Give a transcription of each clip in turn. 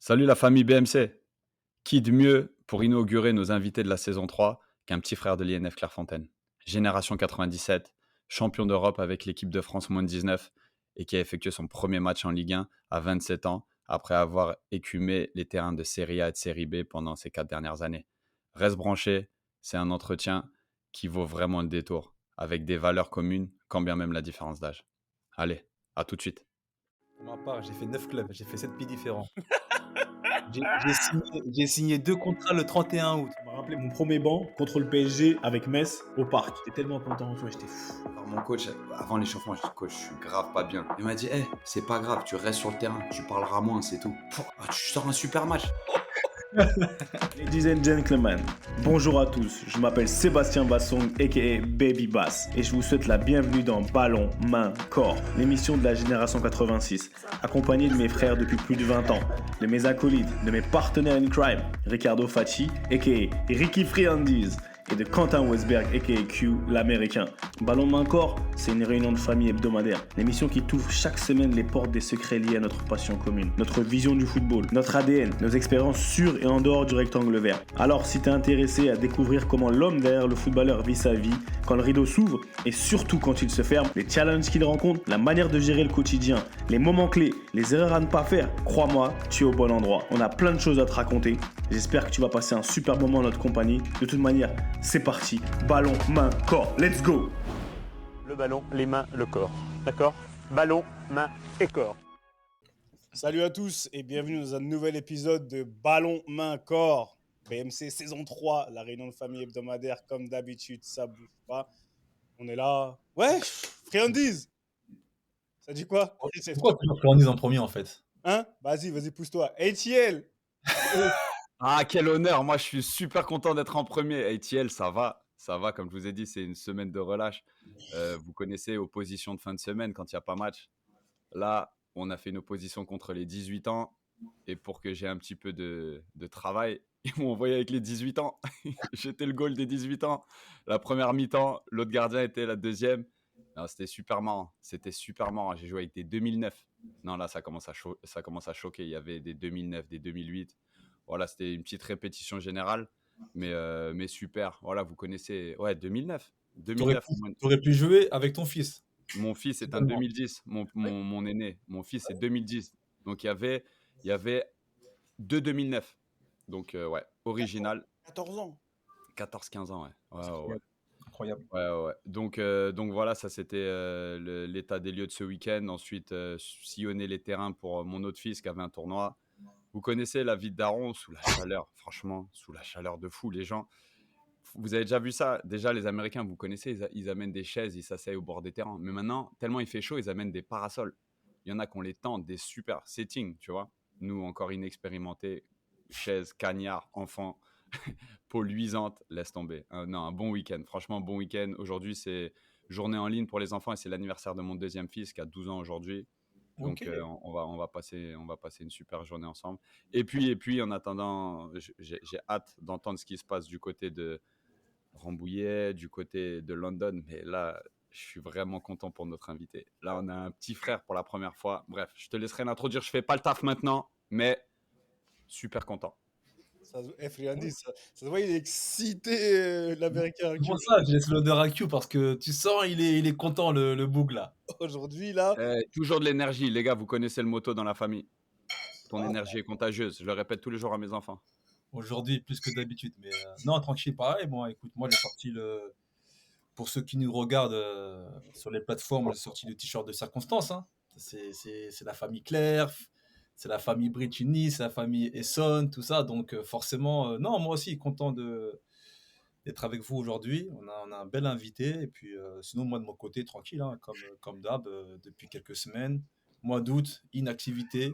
Salut la famille BMC. Qui de mieux pour inaugurer nos invités de la saison 3 qu'un petit frère de l'INF Clairefontaine? Génération 97, champion d'Europe avec l'équipe de France moins de 19 et qui a effectué son premier match en Ligue 1 à 27 ans après avoir écumé les terrains de Série A et de Série B pendant ces 4 dernières années. Reste branché, c'est un entretien qui vaut vraiment le détour, avec des valeurs communes, quand bien même la différence d'âge. Allez, à tout de suite. Pour ma part, j'ai fait 9 clubs, j'ai fait 7 pays différents. J'ai signé 2 contrats le 31 août. Ça m'a rappelé mon premier banc contre le PSG avec Metz au parc. J'étais tellement content, tu vois, j'étais fou. Alors mon coach, avant l'échauffement, je dis coach, je suis grave pas bien. Il m'a dit, c'est pas grave, tu restes sur le terrain, tu parleras moins, c'est tout. Tu sors un super match. Ladies and gentlemen, bonjour à tous. Je m'appelle Sébastien Bassong, aka Baby Bass, et je vous souhaite la bienvenue dans Ballon, Main, Corps, l'émission de la génération 86, accompagné de mes frères depuis plus de 20 ans, de mes acolytes, de mes partenaires in crime, Ricardo Facci, aka Ricky Friandiz, et de Quentin Westberg, aka Q, l'américain. Ballon Main Corps, c'est une réunion de famille hebdomadaire. L'émission qui t'ouvre chaque semaine les portes des secrets liés à notre passion commune, notre vision du football, notre ADN, nos expériences sur et en dehors du rectangle vert. Alors, si t'es intéressé à découvrir comment l'homme derrière le footballeur vit sa vie, quand le rideau s'ouvre et surtout quand il se ferme, les challenges qu'il rencontre, la manière de gérer le quotidien, les moments clés, les erreurs à ne pas faire, crois-moi, tu es au bon endroit. On a plein de choses à te raconter. J'espère que tu vas passer un super moment en notre compagnie. De toute manière, c'est parti. Ballon, main, corps. Let's go! Le ballon, les mains, le corps. D'accord? Ballon, main et corps. Salut à tous et bienvenue dans un nouvel épisode de Ballon, main, corps. BMC saison 3, la réunion de famille hebdomadaire comme d'habitude, ça bouge pas. On est là. Ouais, friandises. Ça dit quoi? C'est Pourquoi trop. tu me friandises en premier en fait? Hein? Vas-y, pousse-toi. ATL. Ah, quel honneur, moi je suis super content d'être en premier. ATL, ça va, comme je vous ai dit, c'est une semaine de relâche. Vous connaissez opposition de fin de semaine quand il n'y a pas match. Là, on a fait une opposition contre les 18 ans et pour que j'ai un petit peu de travail, ils m'ont envoyé avec les 18 ans. J'étais le goal des 18 ans. La première mi-temps, l'autre gardien était la deuxième. Non, c'était super marrant. C'était super marrant. J'ai joué avec des 2009. Non, là, ça commence à choquer. Il y avait des 2009, des 2008. Voilà, c'était une petite répétition générale, mais super. Voilà, vous connaissez. Ouais, 2009. T'aurais 2009. pu, t'aurais pu jouer avec ton fils. Mon fils est un Totalement. 2010, mon aîné. Mon fils est 2010. Donc, il y avait deux 2009. Donc, ouais, original. 14 ans. 14-15 ans, ouais. Ouais, C'est ouais, ouais. incroyable. Incroyable. Ouais, ouais, ouais. Donc voilà, ça c'était l'état des lieux de ce week-end. Ensuite, sillonner les terrains pour mon autre fils qui avait un tournoi. Vous connaissez la vie de Daron sous la chaleur, franchement, sous la chaleur de fou. Les gens, vous avez déjà vu ça? Déjà, les Américains, vous connaissez, ils amènent des chaises, ils s'asseyent au bord des terrains. Mais maintenant, tellement il fait chaud, ils amènent des parasols. Il y en a qui ont les tentes, des super settings, tu vois. Nous, encore inexpérimentés, chaises, cagnards, enfants, peau luisante, laisse tomber. Non, un bon week-end. Franchement, bon week-end. Aujourd'hui, c'est journée en ligne pour les enfants et c'est l'anniversaire de mon deuxième fils qui a 12 ans aujourd'hui. Ok. Donc, on va passer une super journée ensemble. Et puis en attendant, j'ai hâte d'entendre ce qui se passe du côté de Rambouillet, du côté de London. Mais là, je suis vraiment content pour notre invité. Là, on a un petit frère pour la première fois. Bref, je te laisserai l'introduire. Je fais pas le taf maintenant, mais super content. Friandises, ça se voit, il est excité, l'américain. C'est pour ça que je laisse l'honneur à Q parce que tu sens il est content le boug là. Aujourd'hui, là. Toujours de l'énergie, les gars. Vous connaissez le motto dans la famille. Ton Ah, énergie est contagieuse. Je le répète tous les jours à mes enfants. Aujourd'hui plus que d'habitude. Mais non, tranquille, pareil. Bon, écoute, moi j'ai sorti le. Pour ceux qui nous regardent sur les plateformes, j'ai sorti le t-shirt de circonstance. Hein. C'est la famille Claire, c'est la famille Brittini, c'est la famille Esson, tout ça. Donc forcément, non, moi aussi content d'être avec vous aujourd'hui. On a un bel invité. Et puis sinon, moi de mon côté, tranquille, hein, comme d'hab, depuis quelques semaines. Mois d'août, inactivité,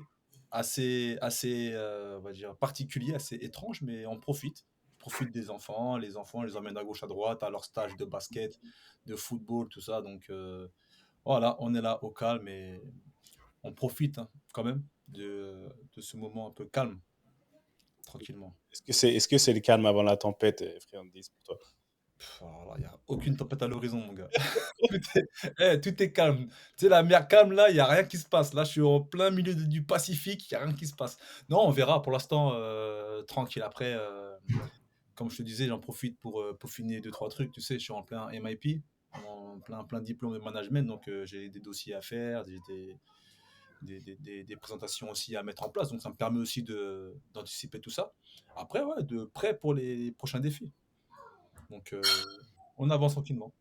assez on va dire, particulier, assez étrange, mais on profite. Je profite des enfants. Les enfants, je les emmène à gauche, à droite, à leur stage de basket, de football, tout ça. Donc voilà, on est là au calme et on profite hein, quand même de ce moment un peu calme, tranquillement. est-ce que c'est le calme avant la tempête, friandises, pour toi? Alors là, il n'y a aucune tempête à l'horizon, mon gars. Tout est calme. Tu sais, la mer calme, là, il n'y a rien qui se passe. Là, je suis en plein milieu du Pacifique, il n'y a rien qui se passe. Non, on verra pour l'instant, tranquille. Après, comme je te disais, j'en profite pour peaufiner deux, trois trucs. Tu sais, je suis en plein MIP, en plein diplôme de management. Donc, j'ai des dossiers à faire, des présentations aussi à mettre en place. Donc, ça me permet aussi d'anticiper tout ça. Après, ouais, de prêt pour les prochains défis. Donc, on avance tranquillement.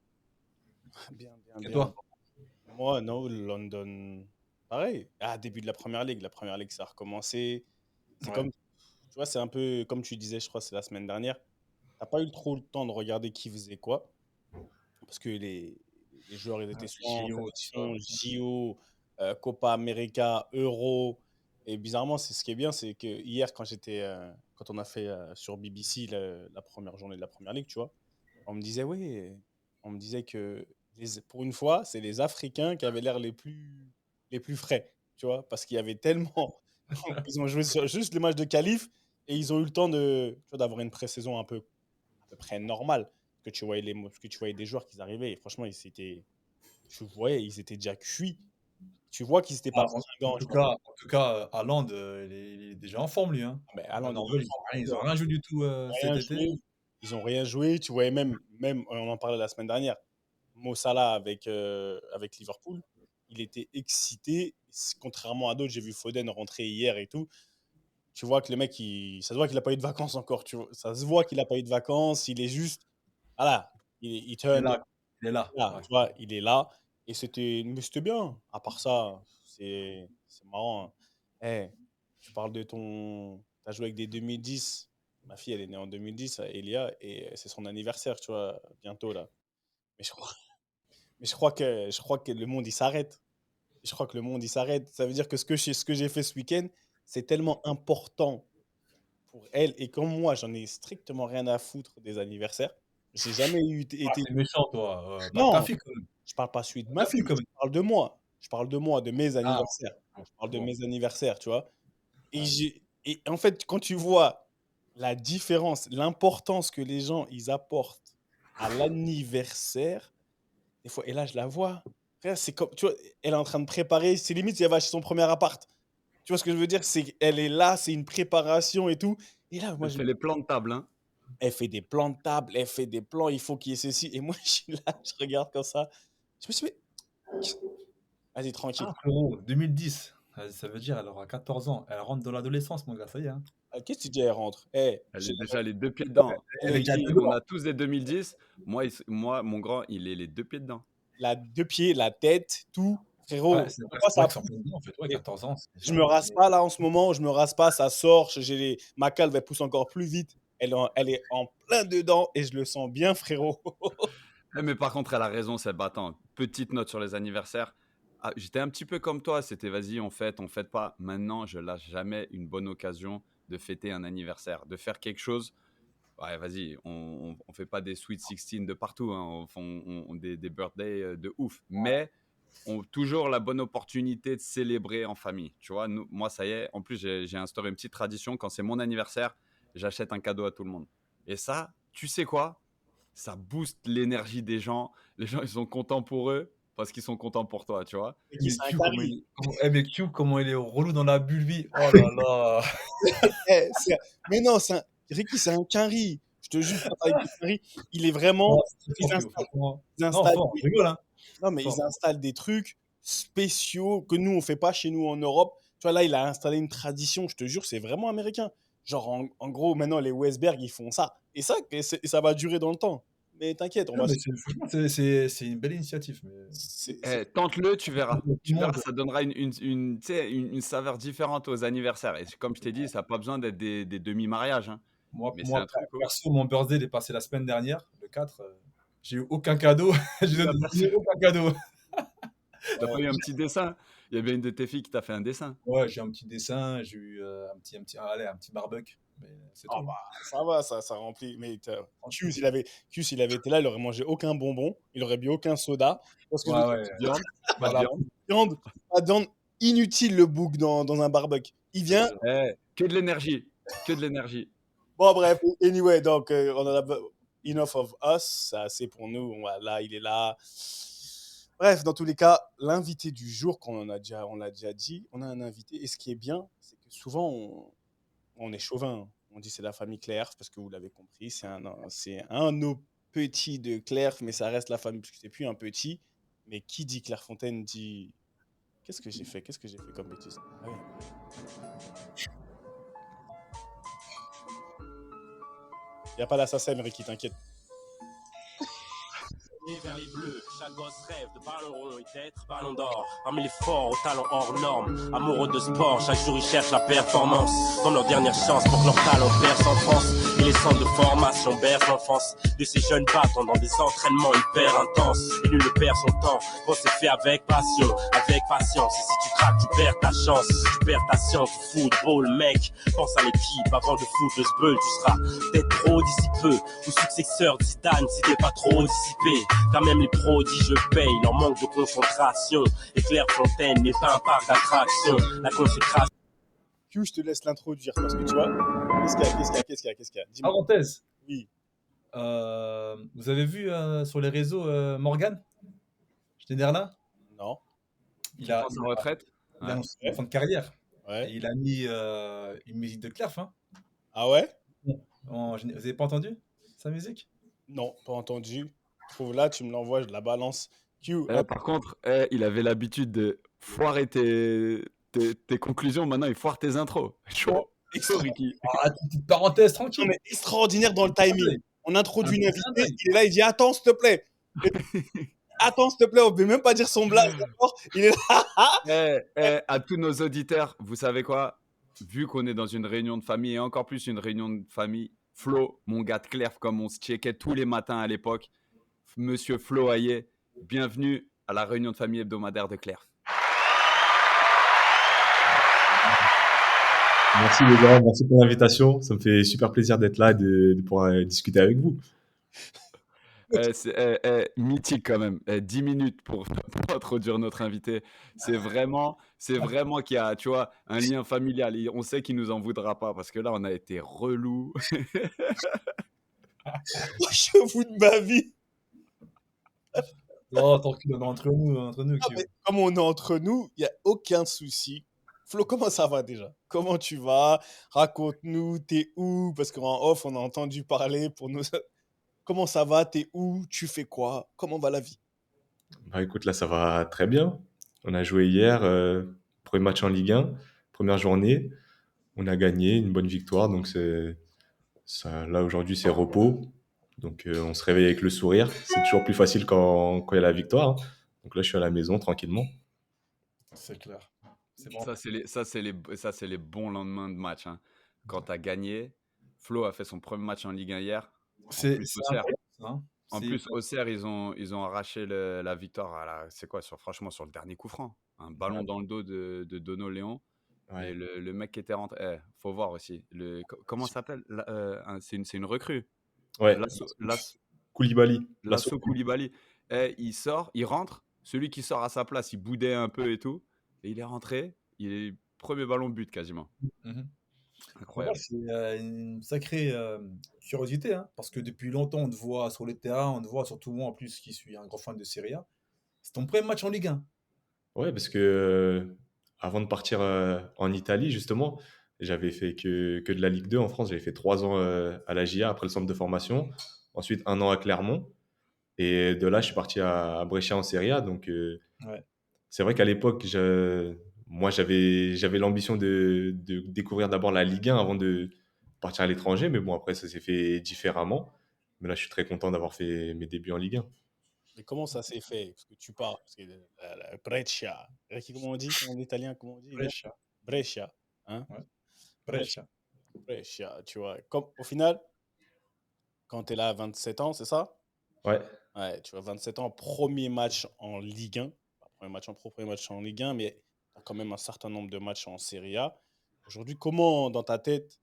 Bien, bien, Et bien. toi? Moi, no, London, pareil. Ah, début de la première ligue. La première ligue, ça a recommencé. C'est Ouais. comme, tu vois, c'est un peu comme tu disais, je crois, c'est la semaine dernière. T'as pas eu trop le temps de regarder qui faisait quoi. Parce que les joueurs, ils étaient soit en JO, tout sélection, ça. JO, Copa América, Euro. Et bizarrement, c'est ce qui est bien, c'est que hier, quand on a fait sur BBC la première journée de la première ligue, tu vois, on me disait, oui, on me disait que pour une fois, c'est les Africains qui avaient l'air les plus frais, tu vois, parce qu'il y avait tellement. Ils ont joué sur juste les matchs de qualif et ils ont eu le temps tu vois, d'avoir une pré-saison à peu près normale. Parce que tu voyais des joueurs qui arrivaient et franchement, tu voyais, ils étaient déjà cuits. Tu vois qu'ils n'étaient pas Ah, en fringants, tout tu vois. cas, Haaland, il est déjà en forme, lui, hein. Mais La Haaland, Norvège, ils ont rien joué du tout cet rien été. joué. Ils ont rien joué. Tu voyais même, on en parlait la semaine dernière, Mo Salah avec Liverpool, il était excité. Contrairement à d'autres, j'ai vu Foden rentrer hier et tout. Tu vois que le mec, ça se voit qu'il n'a pas eu de vacances encore. Tu vois. Ça se voit qu'il n'a pas eu de vacances. Il est juste, voilà, il Il est turn, là, il est là, là, ouais. tu vois, il est là. Et mais c'était bien. À part ça, c'est marrant, hein. Eh, tu parles de ton. Tu as joué avec des 2010. Ma fille, elle est née en 2010, Elia, et c'est son anniversaire, tu vois, bientôt là. Mais je crois que le monde, il s'arrête. Je crois que le monde, il s'arrête. Ça veut dire que ce que j'ai fait ce week-end, c'est tellement important pour elle. Et comme moi, j'en ai strictement rien à foutre des anniversaires. J'ai jamais Ah, été. c'est méchant, toi. Bah, ta Non, fille, quand même. je parle pas celui de ma Ta fille, fille. quand Je même. parle de moi. Je parle de moi, de mes Ah, anniversaires. bon, Je parle de bon, mes anniversaires, tu vois. ouais. Et en fait, quand tu vois la différence, l'importance que les gens ils apportent à l'anniversaire, des fois, et là, je la vois. Frère, c'est comme, tu vois, elle est en train de préparer. C'est limite si elle va acheter son premier appart. Tu vois ce que je veux dire? C'est elle est là, c'est une préparation et tout. Et là, moi, Elle fait les plans de table, hein. elle fait des plans de table, elle fait des plans, il faut qu'il y ait ceci. Et moi, je suis là, je regarde comme ça. Je me suis dit, vas-y, tranquille. Ah, frérot, 2010. Ça veut dire, elle aura 14 ans. Elle rentre dans l'adolescence, mon gars, ça y est, hein. Qu'est-ce que tu dis, elle rentre? Eh, Elle j'ai est déjà les 2 pieds ouais, dedans. Elle est déjà Ricky, on dedans. a tous des 2010. Moi, mon grand, il est les 2 pieds dedans. deux pieds, la tête, tout. Ouais, Frérot, c'est vrai, moi, c'est vrai ça. qu'ils sont plein dedans, en fait. Ouais, Et 14 ans, c'est je déjà. me rase pas là en ce moment, je me rase pas, ça sort. Ma calve, elle pousse encore plus vite. Elle est en plein dedans et je le sens bien, frérot. Mais par contre, elle a raison, cette battante. Petite note sur les anniversaires. Ah, j'étais un petit peu comme toi, c'était vas-y, on fête pas. Maintenant, je lâche jamais une bonne occasion de fêter un anniversaire, de faire quelque chose. Ouais, vas-y, on fait pas des Sweet 16 de partout, hein, des birthdays de ouf. Mais on toujours la bonne opportunité de célébrer en famille. Tu vois, moi, ça y est, en plus, j'ai instauré une petite tradition. Quand c'est mon anniversaire, j'achète un cadeau à tout le monde. Et ça, tu sais quoi? Ça booste l'énergie des gens. Les gens, ils sont contents pour eux parce qu'ils sont contents pour toi, tu vois. Et qui Mais c'est un Q, carry. mais Q, comment il est relou dans la bulle, lui. Oh là là. Eh, mais non, Ricky, c'est un carry. Je te jure, avec des carry, il est vraiment. Non, c'est très Ils fort, Q, installent, franchement. ils Non, installent fort, je rigole, hein. non, mais ils Fort. installent des trucs spéciaux que nous, on fait pas chez nous en Europe. Tu vois, là, il a installé une tradition, je te jure, c'est vraiment américain. Genre, en gros, maintenant, les Westberg, ils font ça. Et ça va durer dans le temps. Mais t'inquiète, on Non, va. mais franchement, c'est une belle initiative. Mais C'est Tente-le, tu verras. tout Tu le verras, monde. ça donnera tu sais, une saveur différente aux anniversaires. Et comme je t'ai dit, ça n'a pas besoin d'être des demi-mariages, hein. Mais c'est un truc ouf. Perso, mon birthday, il est passé la semaine dernière, le 4. J'ai eu aucun cadeau. J'ai donné aucun cadeau. T'as pas eu un petit dessin? Il y avait une de tes filles qui t'a fait un dessin. Ouais, j'ai un petit dessin, j'ai eu un petit barbecue. Mais c'est Ah tout. bah, ça va, ça remplit. Mais Q, s'il avait été là, il aurait mangé aucun bonbon, il aurait bu aucun soda. Parce que je veux Ouais, dire, ouais. Viande, pas de Voilà. viande. viande, pas de viande, inutile le bouc dans un barbecue. Il vient. Que de l'énergie. Que de l'énergie. Bon, bref, anyway, donc, on en a. enough of us, c'est assez pour nous. Là, il est là. Bref, dans tous les cas, l'invité du jour, on l'a déjà dit, on a un invité. Et ce qui est bien, c'est que souvent, on est chauvin. On dit c'est la famille Clerf, parce que vous l'avez compris, c'est un de nos petits de Clerf, mais ça reste la famille, parce que c'est plus un petit. Mais qui dit Clairefontaine dit... Qu'est-ce que j'ai fait comme bêtise? Ah oui. Il n'y a pas l'assassin, Ricky, t'inquiète. Vers les bleus, chaque gosse rêve de ballon rond et d'être ballon d'or. Parmi les forts aux talents hors normes, amoureux de sport, chaque jour ils cherchent la performance. Comme leur dernière chance pour que leur talent perce en France. Et les centres de formation bercent l'enfance de ces jeunes battants dans des entraînements hyper intenses. Et nul ne perd son temps, quand c'est fait avec passion, avec patience. Et si tu craques, tu perds ta chance, tu perds ta science. Football, mec, pense à l'équipe avant de foutre le sbeul. Tu seras peut-être pro d'ici peu, ou successeur de Zidane si t'es pas trop dissipé. Car même les prodiges payent leur manque de concentration. Et Clairefontaine n'est pas un parc d'attractions. La consécration. Q, je te laisse l'introduire parce que tu vois. Qu'est-ce qu'il y a Dis-moi. Parenthèse. Oui. Vous avez vu sur les réseaux Morgan Schneiderlin? Non. Il a sa retraite. Il a annoncé sa fin de carrière. Ouais. Et il a mis une musique de Clerf. Hein. Ah ouais? Vous avez pas entendu sa musique? Non, pas entendu. Trouve-la, tu me l'envoies, je la balance. Q. Par contre, il avait l'habitude de foirer tes conclusions. Maintenant, il foire tes intros. Chaud. Ricky. Petite parenthèse, tranquille. Non, mais extraordinaire dans le timing. On introduit une invitée, il est là, il dit attends, s'il te plaît. Attends, s'il te plaît, on ne peut même pas dire son blague. Il est là. À tous nos auditeurs, vous savez quoi? Vu qu'on est dans une réunion de famille, et encore plus une réunion de famille, Flo, mon gars de Clerf, comme on se checkait tous les matins à l'époque, Monsieur Flo Hayet, bienvenue à la réunion de famille hebdomadaire de Clerf. Merci les gars, merci pour l'invitation. Ça me fait super plaisir d'être là et de pouvoir discuter avec vous. C'est mythique quand même. 10 minutes pour introduire notre invité. C'est vraiment qu'il y a, tu vois, un lien familial. Et on sait qu'il nous en voudra pas parce que là, on a été relou. Je fous de ma vie. Non, tranquille, on est entre nous. Comme on est entre nous, il n'y a aucun souci. Flo, comment ça va déjà? Comment tu vas? Raconte-nous, t'es où? Parce qu'en off, on a entendu parler pour nous. Comment ça va? T'es où? Tu fais quoi? Comment va la vie? Bah écoute, là ça va très bien. On a joué hier, premier match en Ligue 1, première journée. On a gagné, une bonne victoire. Donc là aujourd'hui c'est repos. Donc on se réveille avec le sourire. C'est toujours plus facile quand il y a la victoire. Hein. Donc là je suis à la maison tranquillement. C'est clair. C'est bon. Ça, c'est les bons lendemains de match. Hein. Quand tu as gagné, Flo a fait son premier match en Ligue 1 hier. En plus, Auxerre, ils ont arraché la victoire. C'est quoi, franchement, sur le dernier coup franc. Un ballon dans le dos de Dono Léon. Ouais. Et le mec qui était rentré. Faut voir aussi. Comment ça s'appelle? C'est une recrue. Ouais. Koulibaly. Lasso Koulibaly. Il sort, il rentre. Celui qui sort à sa place, il boudait un peu et tout. Et il est rentré. Il est premier ballon but quasiment. Mm-hmm. Incroyable. C'est une sacrée curiosité, hein, parce que depuis longtemps, on te voit sur le terrain, on te voit surtout moi en plus qui suis un grand fan de Serie A. C'est ton premier match en Ligue 1. Ouais, parce que avant de partir en Italie, justement, j'avais fait que de la Ligue 2 en France. J'avais fait 3 ans à la JA après le centre de formation. Ensuite, 1 an à Clermont. Et de là, je suis parti à Brescia en Serie A. Donc, c'est vrai qu'à l'époque, moi, j'avais l'ambition de découvrir d'abord la Ligue 1 avant de partir à l'étranger. Mais bon, après, ça s'est fait différemment. Mais là, je suis très content d'avoir fait mes débuts en Ligue 1. Mais comment ça s'est fait? Parce que tu parles, parce que Brescia. Comment on dit en italien? Comment on dit? Brescia. Brescia. Hein? Ouais. Brescia. Brescia, tu vois. Au final, quand tu es là à 27 ans, c'est ça? Ouais. Ouais, tu vois, 27 ans, premier match en Ligue 1. Premier match en pro, premier match en Ligue 1, mais tu as quand même un certain nombre de matchs en Serie A. Aujourd'hui, comment, dans ta tête,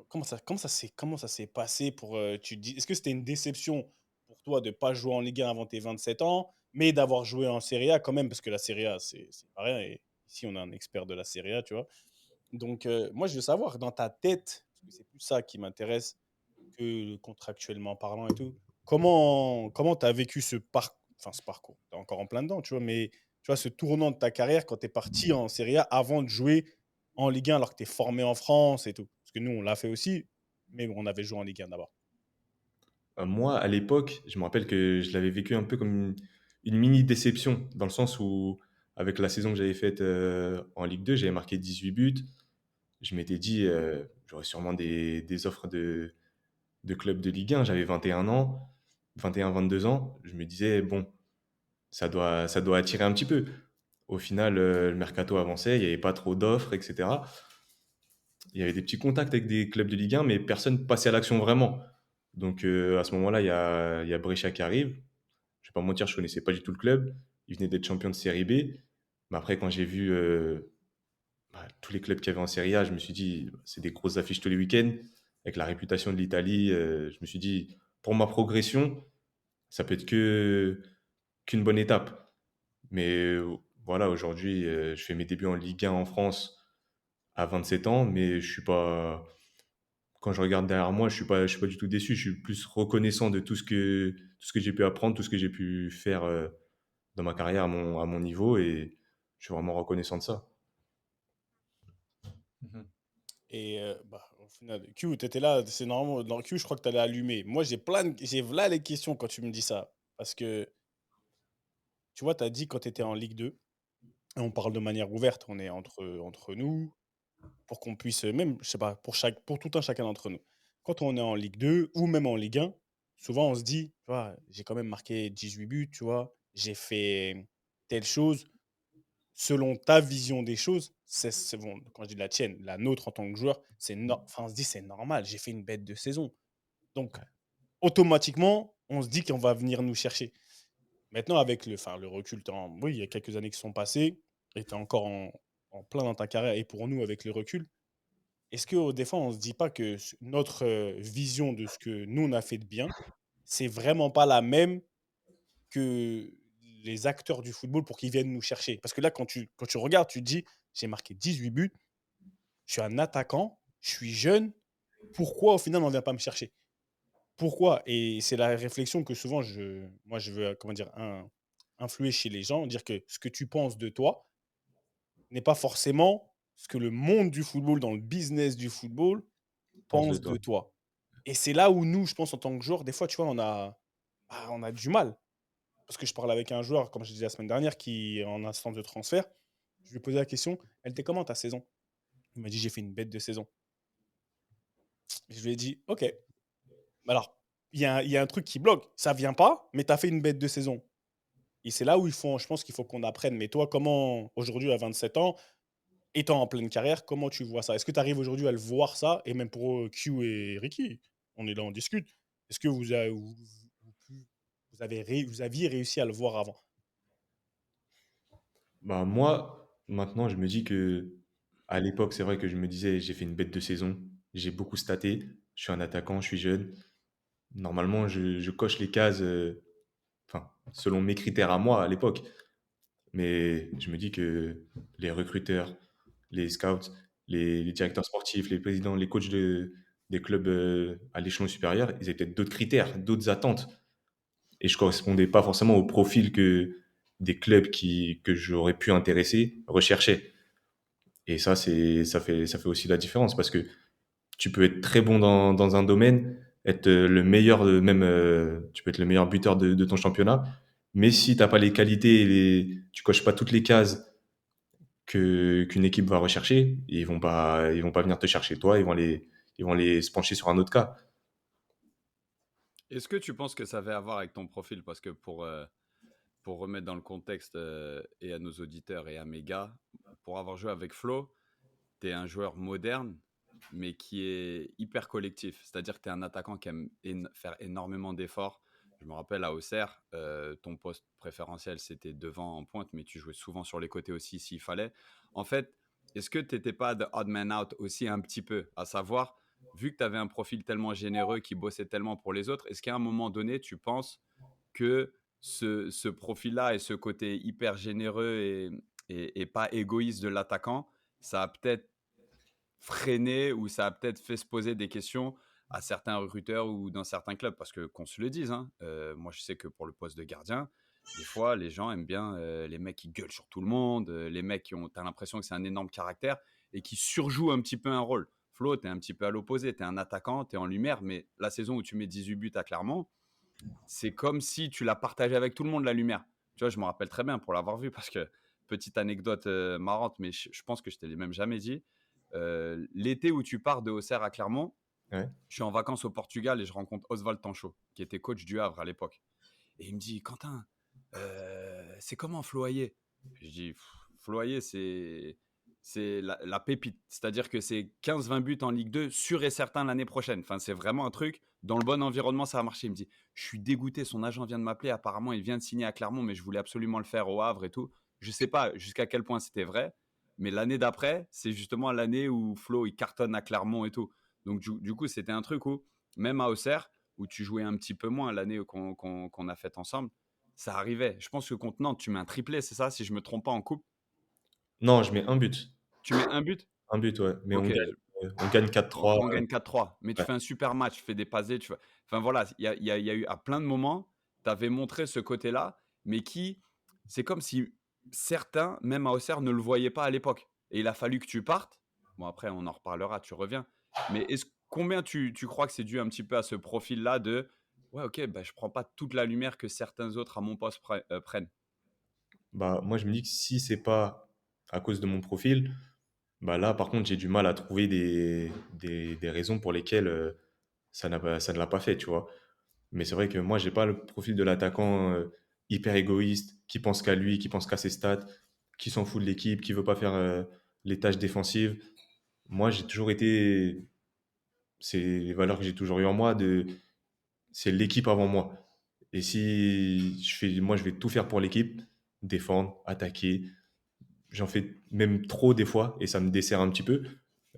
comment ça s'est passé pour, tu dis, est-ce que c'était une déception pour toi de ne pas jouer en Ligue 1 avant tes 27 ans, mais d'avoir joué en Serie A quand même, parce que la Serie A, c'est pas rien, et ici, on a un expert de la Serie A, tu vois. Donc, moi, je veux savoir, dans ta tête, parce que c'est plus ça qui m'intéresse, que contractuellement parlant et tout. Comment tu as vécu ce parcours? Tu es encore en plein dedans, tu vois, mais tu vois, ce tournant de ta carrière quand tu es parti en Serie A avant de jouer en Ligue 1 alors que tu es formé en France et tout? Parce que nous, on l'a fait aussi, mais on avait joué en Ligue 1 d'abord. Moi, à l'époque, je me rappelle que je l'avais vécu un peu comme une mini déception, dans le sens où, avec la saison que j'avais faite en Ligue 2, j'avais marqué 18 buts. Je m'étais dit, j'aurais sûrement des offres de clubs de Ligue 1. J'avais 21 ans, 21, 22 ans. Je me disais, bon, ça doit attirer un petit peu. Au final, le mercato avançait, il n'y avait pas trop d'offres, etc. Il y avait des petits contacts avec des clubs de Ligue 1, mais personne passait à l'action vraiment. Donc à ce moment-là, il y a Brescia qui arrive. Je vais pas mentir, je connaissais pas du tout le club. Il venait d'être champion de Série B. Mais après, quand j'ai vu tous les clubs qu'il y avait en Série A, je me suis dit, c'est des grosses affiches tous les week-ends. Avec la réputation de l'Italie, je me suis dit, pour ma progression, ça peut être qu'une bonne étape. Mais voilà, aujourd'hui, je fais mes débuts en Ligue 1 en France à 27 ans, mais je suis pas. Quand je regarde derrière moi, je suis pas du tout déçu. Je suis plus reconnaissant de tout ce que j'ai pu apprendre, tout ce que j'ai pu faire dans ma carrière à mon niveau, et je suis vraiment reconnaissant de ça. Mhm. Et au final, Q, tu étais là, c'est normal. Dans Q, je crois que tu allais allumer. Moi, j'ai là les questions quand tu me dis ça. Parce que, tu vois, tu as dit quand tu étais en Ligue 2, et on parle de manière ouverte, on est entre nous, pour qu'on puisse, même, je sais pas, pour tout un chacun d'entre nous. Quand on est en Ligue 2 ou même en Ligue 1, souvent on se dit, tu vois, j'ai quand même marqué 18 buts, tu vois, j'ai fait telle chose. Selon ta vision des choses, c'est bon, quand je dis la tienne, la nôtre en tant que joueur, enfin, on se dit c'est normal, j'ai fait une bête de saison. Donc, automatiquement, on se dit qu'on va venir nous chercher. Maintenant, avec le recul, oui, il y a quelques années qui sont passées, et tu es encore en plein dans ta carrière, et pour nous, avec le recul, est-ce que des fois, on ne se dit pas que notre vision de ce que nous, on a fait de bien, c'est vraiment pas la même que les acteurs du football pour qu'ils viennent nous chercher? Parce que là, quand tu regardes, tu te dis, j'ai marqué 18 buts, je suis un attaquant, je suis jeune, pourquoi au final, on ne vient pas me chercher? Pourquoi? Et c'est la réflexion que souvent, moi, je veux, comment dire, influer chez les gens, dire que ce que tu penses de toi n'est pas forcément ce que le monde du football, dans le business du football, Pense de pense toi. de toi. Et c'est là où nous, je pense, en tant que joueur, des fois, tu vois, on a du mal. Parce que je parle avec un joueur, comme je disais la semaine dernière, qui est en instance de transfert. Je lui ai posé la question, elle était comment ta saison? Il m'a dit, j'ai fait une bête de saison. Je lui ai dit, ok. Alors, il y a un truc qui bloque. Ça vient pas, mais tu as fait une bête de saison. Et c'est là où je pense qu'il faut qu'on apprenne. Mais toi, comment, aujourd'hui, à 27 ans, étant en pleine carrière, comment tu vois ça? Est-ce que tu arrives aujourd'hui à le voir ça? Et même pour Q et Ricky, on est là, on discute. Est-ce que vous aviez réussi à le voir avant? Bah, moi, maintenant, je me dis que à l'époque, c'est vrai que je me disais, j'ai fait une bête de saison, j'ai beaucoup staté, je suis un attaquant, je suis jeune. Normalement, je coche les cases, enfin, selon mes critères à moi à l'époque. Mais je me dis que les recruteurs, les scouts, les directeurs sportifs, les présidents, les coachs des clubs à l'échelon supérieur, ils avaient peut-être d'autres critères, d'autres attentes. Et je correspondais pas forcément au profil que des clubs que j'aurais pu intéresser recherchaient. Et ça fait aussi la différence parce que tu peux être très bon dans un domaine, être le meilleur, même tu peux être le meilleur buteur de ton championnat, mais si t'as pas les qualités, tu coches pas toutes les cases qu'une équipe va rechercher, ils vont pas venir te chercher toi, ils vont aller se pencher sur un autre cas. Est-ce que tu penses que ça avait à voir avec ton profil? Parce que pour remettre dans le contexte et à nos auditeurs et à mes gars, pour avoir joué avec Flo, tu es un joueur moderne, mais qui est hyper collectif. C'est-à-dire que tu es un attaquant qui aime faire énormément d'efforts. Je me rappelle à Auxerre, ton poste préférentiel, c'était devant en pointe, mais tu jouais souvent sur les côtés aussi s'il fallait. En fait, est-ce que tu n'étais pas de odd man out aussi un petit peu? À savoir, vu que tu avais un profil tellement généreux qui bossait tellement pour les autres, est-ce qu'à un moment donné, tu penses que ce profil-là et ce côté hyper généreux et pas égoïste de l'attaquant, ça a peut-être freiné ou ça a peut-être fait se poser des questions à certains recruteurs ou dans certains clubs. Parce que qu'on se le dise, hein, moi je sais que pour le poste de gardien, des fois les gens aiment bien les mecs qui gueulent sur tout le monde, les mecs qui ont, t'as l'impression que c'est un énorme caractère et qui surjouent un petit peu un rôle. Flo, t'es un petit peu à l'opposé, t'es un attaquant, t'es en lumière, mais la saison où tu mets 18 buts à Clermont, c'est comme si tu l'as partagé avec tout le monde, la lumière. Tu vois, je me rappelle très bien pour l'avoir vu parce que, petite anecdote marrante, mais je pense que je te l'ai même jamais dit. L'été où tu pars de Auxerre à Clermont, Ouais. je suis en vacances au Portugal et je rencontre Oswald Tanchot, qui était coach du Havre à l'époque. Et il me dit, Quentin, c'est comment Floyer? Je dis, Floyer, c'est la pépite. C'est-à-dire que c'est 15-20 buts en Ligue 2, sûr et certain l'année prochaine. Enfin, c'est vraiment un truc. Dans le bon environnement, ça va marcher. Il me dit, je suis dégoûté, son agent vient de m'appeler. Apparemment, il vient de signer à Clermont, mais je voulais absolument le faire au Havre et tout. Je sais pas jusqu'à quel point c'était vrai, mais l'année d'après, c'est justement l'année où Flo, il cartonne à Clermont et tout. Donc, du coup, c'était un truc où, même à Auxerre, où tu jouais un petit peu moins l'année qu'on a faite ensemble, ça arrivait. Je pense que contre Nantes, tu mets un triplé, c'est ça, si je me trompe pas en coupe. Non, je mets un but. Tu mets un but. Un but, ouais. Mais Ok, on gagne 4-3. on gagne 4-3. Mais tu Ouais. fais un super match, tu fais des passés. Enfin voilà, il y a eu à plein de moments, tu avais montré ce côté-là, mais c'est comme si certains, même à Auxerre, ne le voyaient pas à l'époque. Et il a fallu que tu partes. Bon, après, on en reparlera, tu reviens. Mais combien tu crois que c'est dû un petit peu à ce profil-là de ouais, ok, bah, je prends pas toute la lumière que certains autres à mon poste prennent. Bah, moi, je me dis que si c'est pas à cause de mon profil, bah là, par contre, j'ai du mal à trouver des raisons pour lesquelles ça ne l'a pas fait, tu vois. Mais c'est vrai que moi, j'ai pas le profil de l'attaquant hyper égoïste, qui pense qu'à lui, qui pense qu'à ses stats, qui s'en fout de l'équipe, qui veut pas faire les tâches défensives. Moi, j'ai toujours été, c'est les valeurs que j'ai toujours eues en moi, c'est l'équipe avant moi. Et si moi, je vais tout faire pour l'équipe, défendre, attaquer. J'en fais même trop des fois et ça me dessert un petit peu.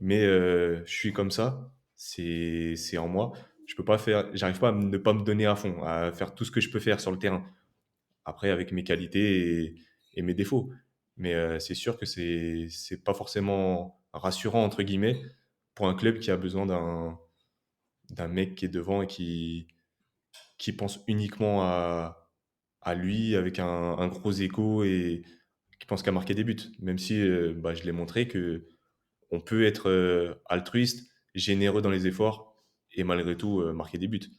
Mais je suis comme ça, c'est en moi. Je peux pas faire, j'arrive pas à ne pas me donner à fond, à faire tout ce que je peux faire sur le terrain. Après, avec mes qualités et mes défauts. Mais c'est sûr que c'est pas forcément rassurant, entre guillemets, pour un club qui a besoin d'un mec qui est devant et qui pense uniquement à lui avec un gros écho et qui pense qu'à marquer des buts. Même si bah, je l'ai montré que on peut être altruiste, généreux dans les efforts et malgré tout marquer des buts.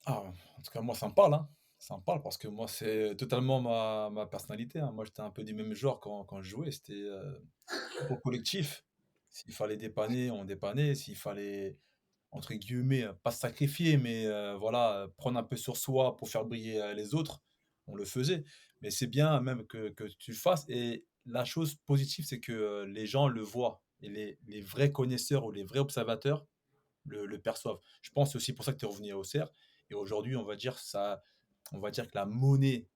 Ah, en tout cas, moi, ça me parle, hein. Ça me parle parce que moi, c'est totalement ma personnalité, hein. Moi, j'étais un peu du même genre quand je jouais. C'était au collectif. S'il fallait dépanner, on dépannait. S'il fallait, entre guillemets, pas se sacrifier, mais voilà, prendre un peu sur soi pour faire briller les autres, on le faisait. Mais c'est bien même que tu le fasses. Et la chose positive, c'est que les gens le voient. Et les vrais connaisseurs ou les vrais observateurs le perçoivent. Je pense que c'est aussi pour ça que tu es revenu à Auxerre. Et aujourd'hui, on va dire que la monnaie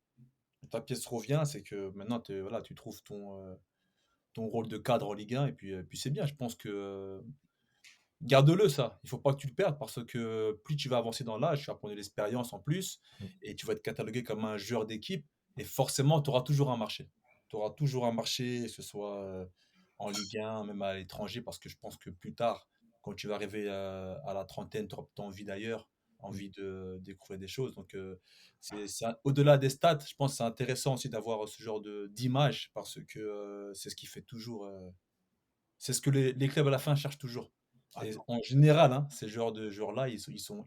de ta pièce revient, c'est que maintenant, voilà, tu trouves ton rôle de cadre en Ligue 1, et puis c'est bien. Je pense que garde-le, ça. Il faut pas que tu le perdes parce que plus tu vas avancer dans l'âge, tu vas prendre de l'expérience en plus, et tu vas être catalogué comme un joueur d'équipe, et forcément, tu auras toujours un marché. Tu auras toujours un marché, que ce soit en Ligue 1, même à l'étranger, parce que je pense que plus tard, quand tu vas arriver à la trentaine, tu auras peut-être envie d'ailleurs, envie de découvrir des choses. Donc, au-delà des stats, je pense que c'est intéressant aussi d'avoir ce genre d'image, parce que c'est ce qui fait toujours, c'est ce que les clubs à la fin cherchent toujours. Et en général, hein, ces genres de joueurs-là, ils sont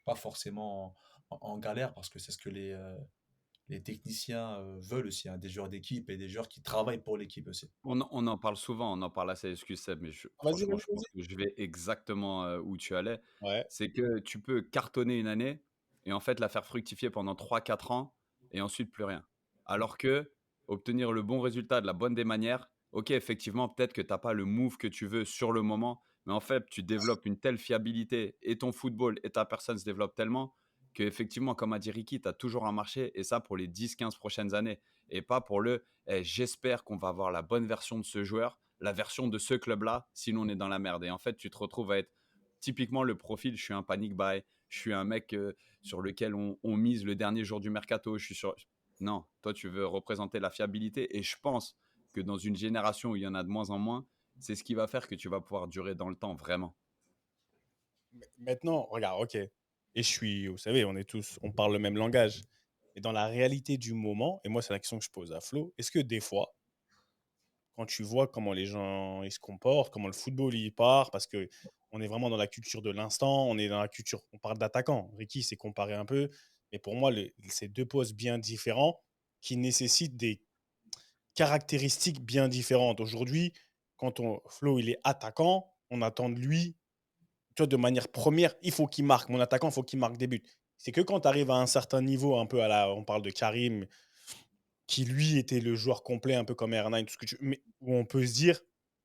pas forcément en galère, parce que c'est ce que les techniciens veulent aussi, hein, des joueurs d'équipe et des joueurs qui travaillent pour l'équipe aussi. On en parle souvent, on en parle assez, excuse Seb, mais Vas-y, franchement, vas-y, je pense vas-y. que je vais exactement où tu allais. Ouais. C'est que tu peux cartonner une année et en fait la faire fructifier pendant 3-4 ans et ensuite plus rien. Alors que obtenir le bon résultat de la bonne des manières, ok, effectivement, peut-être que tu n'as pas le move que tu veux sur le moment, mais en fait, tu développes une telle fiabilité et ton football et ta personne se développent tellement que, effectivement, comme a dit Ricky, tu as toujours un marché et ça pour les 10-15 prochaines années et pas pour j'espère qu'on va avoir la bonne version de ce joueur, la version de ce club-là, sinon on est dans la merde. Et en fait, tu te retrouves à être typiquement le profil, je suis un panic buy, je suis un mec sur lequel on mise le dernier jour du mercato, je suis sur... Non, toi, tu veux représenter la fiabilité et je pense que dans une génération où il y en a de moins en moins, c'est ce qui va faire que tu vas pouvoir durer dans le temps, vraiment. Maintenant, regarde, ok. Et vous savez, on parle le même langage. Et dans la réalité du moment, et moi, c'est la question que je pose à Flo, est-ce que des fois, quand tu vois comment les gens ils se comportent, comment le football y part, parce que on est vraiment dans la culture de l'instant, on est dans la culture, on parle d'attaquant. Ricky s'est comparé un peu, mais pour moi, c'est deux postes bien différents qui nécessitent des caractéristiques bien différentes. Aujourd'hui, Flo il est attaquant, on attend de lui, tu vois, de manière première, il faut qu'il marque. Mon attaquant, il faut qu'il marque des buts. C'est que quand tu arrives à un certain niveau, un peu on parle de Karim, qui lui était le joueur complet, un peu comme R9, tout ce que mais où on peut se dire,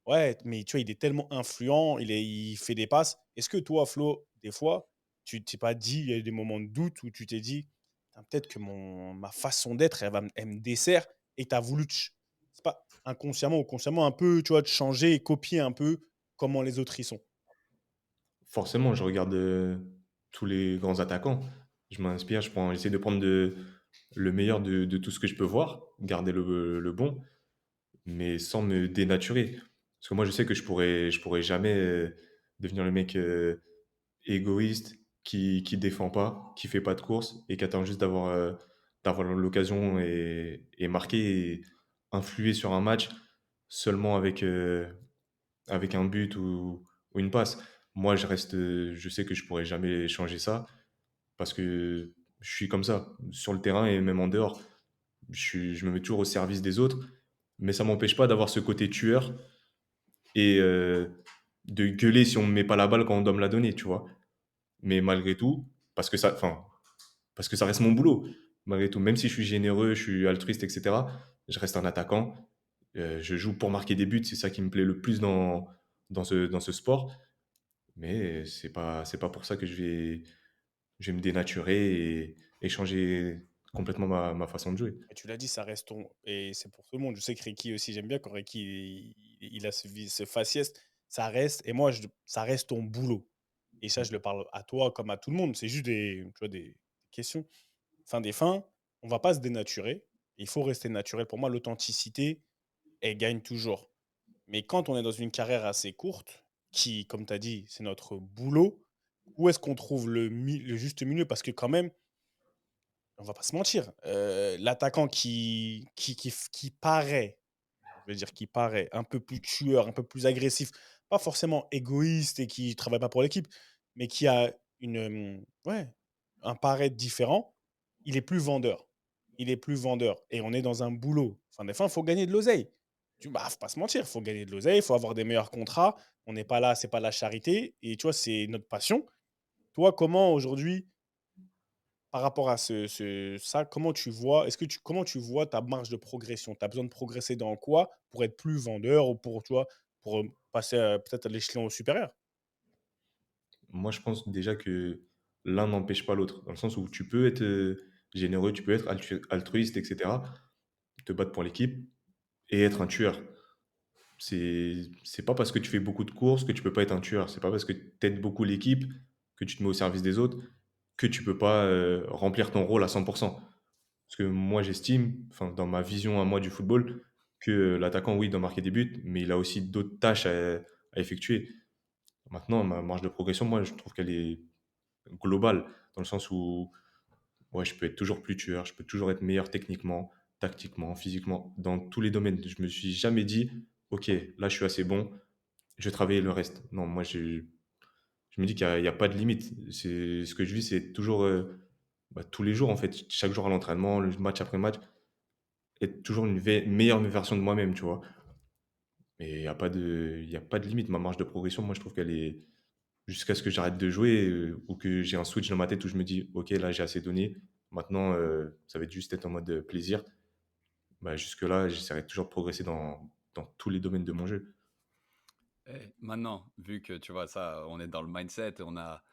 ouais, mais tu vois, il est tellement influent, il fait des passes. Est-ce que toi, Flo, des fois, tu t'es pas dit, il y a eu des moments de doute où tu t'es dit, peut-être que ma façon d'être, elle me dessert, et tu as voulu, c'est pas inconsciemment ou consciemment, un peu, tu vois, de changer et copier un peu comment les autres y sont. Forcément, je regarde tous les grands attaquants. Je m'inspire, j'essaie de prendre le meilleur de tout ce que je peux voir, garder le bon, mais sans me dénaturer. Parce que moi, je sais que je pourrais jamais devenir le mec égoïste qui défend pas, qui fait pas de course et qui attend juste d'avoir l'occasion et marquer et influer sur un match seulement avec un but ou une passe. Moi, je sais que je pourrais jamais changer ça parce que je suis comme ça sur le terrain et même en dehors. Je me mets toujours au service des autres, mais ça m'empêche pas d'avoir ce côté tueur et de gueuler si on me met pas la balle quand on doit me la donner, tu vois. Mais malgré tout, parce que ça reste mon boulot. Malgré tout, même si je suis généreux, je suis altruiste, etc., je reste un attaquant. Je joue pour marquer des buts, c'est ça qui me plaît le plus dans ce sport. Mais c'est pas pour ça que je vais me dénaturer et changer complètement ma façon de jouer. Et tu l'as dit, ça reste ton. Et c'est pour tout le monde. Je sais que Ricky aussi, j'aime bien quand Ricky il a ce faciès. Ça reste, et moi, ça reste ton boulot. Et ça, je le parle à toi comme à tout le monde. C'est juste tu vois, des questions. Fin des fins, on va pas se dénaturer. Il faut rester naturel. Pour moi, l'authenticité, elle gagne toujours. Mais quand on est dans une carrière assez courte, qui, comme tu as dit, c'est notre boulot, où est-ce qu'on trouve le juste milieu? Parce que quand même, on va pas se mentir, l'attaquant qui paraît, je veux dire qui paraît un peu plus tueur, un peu plus agressif, pas forcément égoïste et qui travaille pas pour l'équipe, mais qui a ouais, un paraître différent, il est plus vendeur. Il est plus vendeur et on est dans un boulot. Enfin, des fois, il faut gagner de l'oseille. Faut pas se mentir, il faut gagner de l'oseille, il faut avoir des meilleurs contrats. On n'est pas là, c'est pas de la charité et tu vois, c'est notre passion. Toi, comment aujourd'hui par rapport à ça, comment tu vois ta marge de progression? Tu as besoin de progresser dans quoi pour être plus vendeur ou pour, tu vois, pour passer peut-être à l'échelon supérieur? Moi, je pense déjà que l'un n'empêche pas l'autre, dans le sens où tu peux être généreux, tu peux être altruiste, etc., te battre pour l'équipe et être un tueur. C'est pas parce que tu fais beaucoup de courses que tu peux pas être un tueur. C'est pas parce que tu aides beaucoup l'équipe, que tu te mets au service des autres, que tu peux pas remplir ton rôle à 100%. Parce que moi, j'estime, enfin, dans ma vision à moi du football, que l'attaquant, oui, doit marquer des buts, mais il a aussi d'autres tâches à effectuer. Maintenant, ma marge de progression, moi, je trouve qu'elle est globale, dans le sens où ouais, je peux être toujours plus tueur, je peux toujours être meilleur techniquement, tactiquement, physiquement, dans tous les domaines. Je me suis jamais dit, ok, là, je suis assez bon, je vais travailler le reste. Non, moi, je me dis qu'il y a pas de limite. C'est, ce que je vis, c'est toujours, tous les jours, en fait, chaque jour à l'entraînement, le match après match, être toujours une meilleure version de moi-même, tu vois. Mais il y a pas de limite. Ma marge de progression, moi, je trouve qu'elle est jusqu'à ce que j'arrête de jouer ou que j'ai un switch dans ma tête où je me dis, ok, là, j'ai assez donné. Maintenant, ça va être juste être en mode plaisir. Bah, jusque-là, j'essaierai toujours de progresser dans tous les domaines de mon jeu. Maintenant, vu que tu vois ça, on est dans le mindset, on a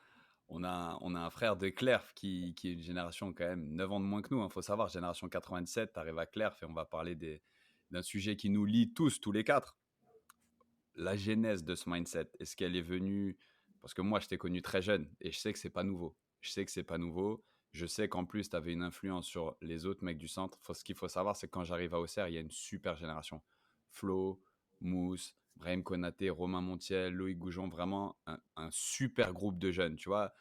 un frère de Clerf qui est une génération quand même 9 ans de moins que nous. Il faut savoir, génération 97, tu arrives à Clerf et on va parler d'un sujet qui nous lie tous les quatre. La genèse de ce mindset, est-ce qu'elle est venue parce que moi, je t'ai connu très jeune et je sais que c'est pas nouveau. Je sais que c'est pas nouveau. Je sais qu'en plus, tu avais une influence sur les autres mecs du centre. Ce qu'il faut savoir, c'est que quand j'arrive à Auxerre, il y a une super génération. Flo, Mousse, Brahim Konaté, Romain Montiel, Loïc Goujon, vraiment un super groupe de jeunes, tu vois.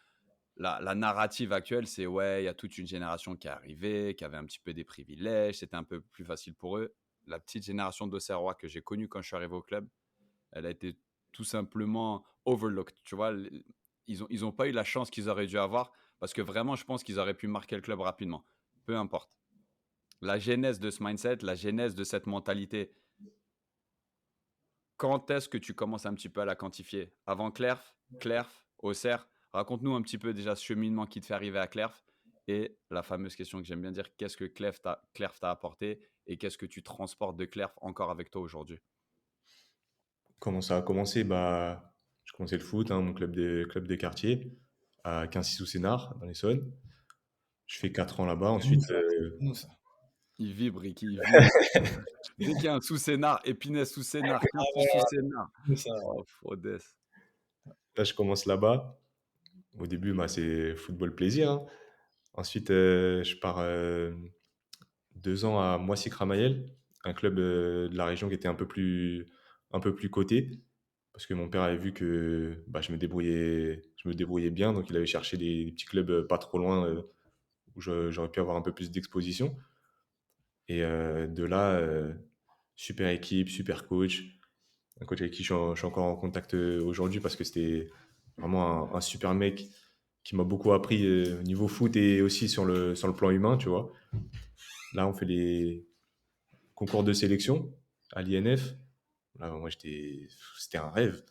La narrative actuelle, c'est ouais, il y a toute une génération qui est arrivée, qui avait un petit peu des privilèges, c'était un peu plus facile pour eux. La petite génération d'Auxerrois que j'ai connue quand je suis arrivé au club, elle a été tout simplement overlooked. Tu vois, ils ont pas eu la chance qu'ils auraient dû avoir parce que vraiment, je pense qu'ils auraient pu marquer le club rapidement. Peu importe. La genèse de ce mindset, la genèse de cette mentalité, quand est-ce que tu commences un petit peu à la quantifier? Avant Clerf, Clerf, Auxerre? Raconte-nous un petit peu déjà ce cheminement qui te fait arriver à Clerf et la fameuse question que j'aime bien dire, qu'est-ce que Clerf t'a apporté et qu'est-ce que tu transportes de Clerf encore avec toi aujourd'hui? Comment ça a commencé? Bah, je commençais le foot, hein, mon club des quartiers, à Quincy sous Sénart, dans l'Essonne. Je fais 4 ans là-bas. C'est nous, Ensuite, ça. C'est nous, ça. Il vibre, Ricky, il vibre. Dès qu'il y a un sous-scénar, Épinay sous-scénar, Quincy sous-scénar. C'est nous, ça. Oh, Fraudès. là, je commence là-bas. Au début, bah, c'est football plaisir, hein. Ensuite, je pars 2 ans à Moissy-Cramayel, un club de la région qui était un peu plus coté. Parce que mon père avait vu que bah, je me débrouillais bien, donc il avait cherché des petits clubs pas trop loin où j'aurais pu avoir un peu plus d'exposition. Et de là, super équipe, super coach, un coach avec qui je suis encore en contact aujourd'hui parce que c'était vraiment un super mec qui m'a beaucoup appris au niveau foot et aussi sur le plan humain, tu vois. Là, on fait les concours de sélection à l'INF. Là, moi, c'était un rêve.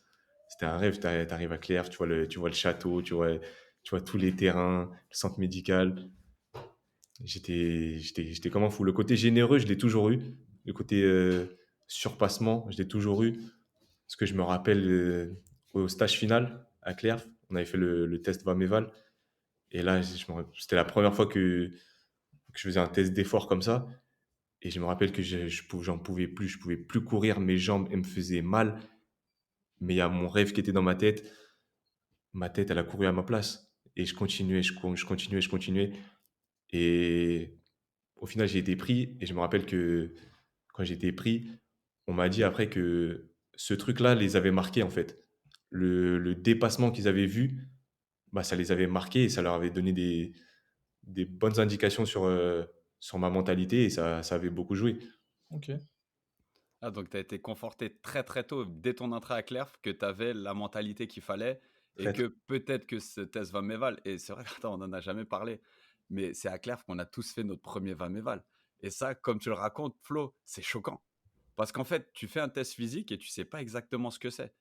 C'était un rêve. T'arrives à Clerf, tu vois le château, tu vois tous les terrains, le centre médical. J'étais comme un fou. Le côté généreux, je l'ai toujours eu. Le côté surpassement, je l'ai toujours eu. Parce que je me rappelle au stage final à Clerf, on avait fait le test Vameval. Et là, c'était la première fois que je faisais un test d'effort comme ça. Et je me rappelle que j'en pouvais plus. Je pouvais plus courir. Mes jambes, elles me faisaient mal. Mais il y a mon rêve qui était dans ma tête. Ma tête, elle a couru à ma place. Et je continuais, je continuais, je continuais. Et au final, j'ai été pris. Et je me rappelle que quand j'ai été pris, on m'a dit après que ce truc-là les avait marqués, en fait. Le dépassement qu'ils avaient vu, bah, ça les avait marqués et ça leur avait donné des bonnes indications sur ma mentalité et ça avait beaucoup joué. Ok. Ah, donc tu as été conforté très très tôt, dès ton entrée à Clerf, que tu avais la mentalité qu'il fallait et Très, que peut-être que ce test Vameval, et c'est vrai qu'attends, on n'en a jamais parlé, mais c'est à Clerf qu'on a tous fait notre premier Vameval. Et ça, comme tu le racontes, Flo, c'est choquant. Parce qu'en fait, tu fais un test physique et tu sais pas exactement ce que c'est.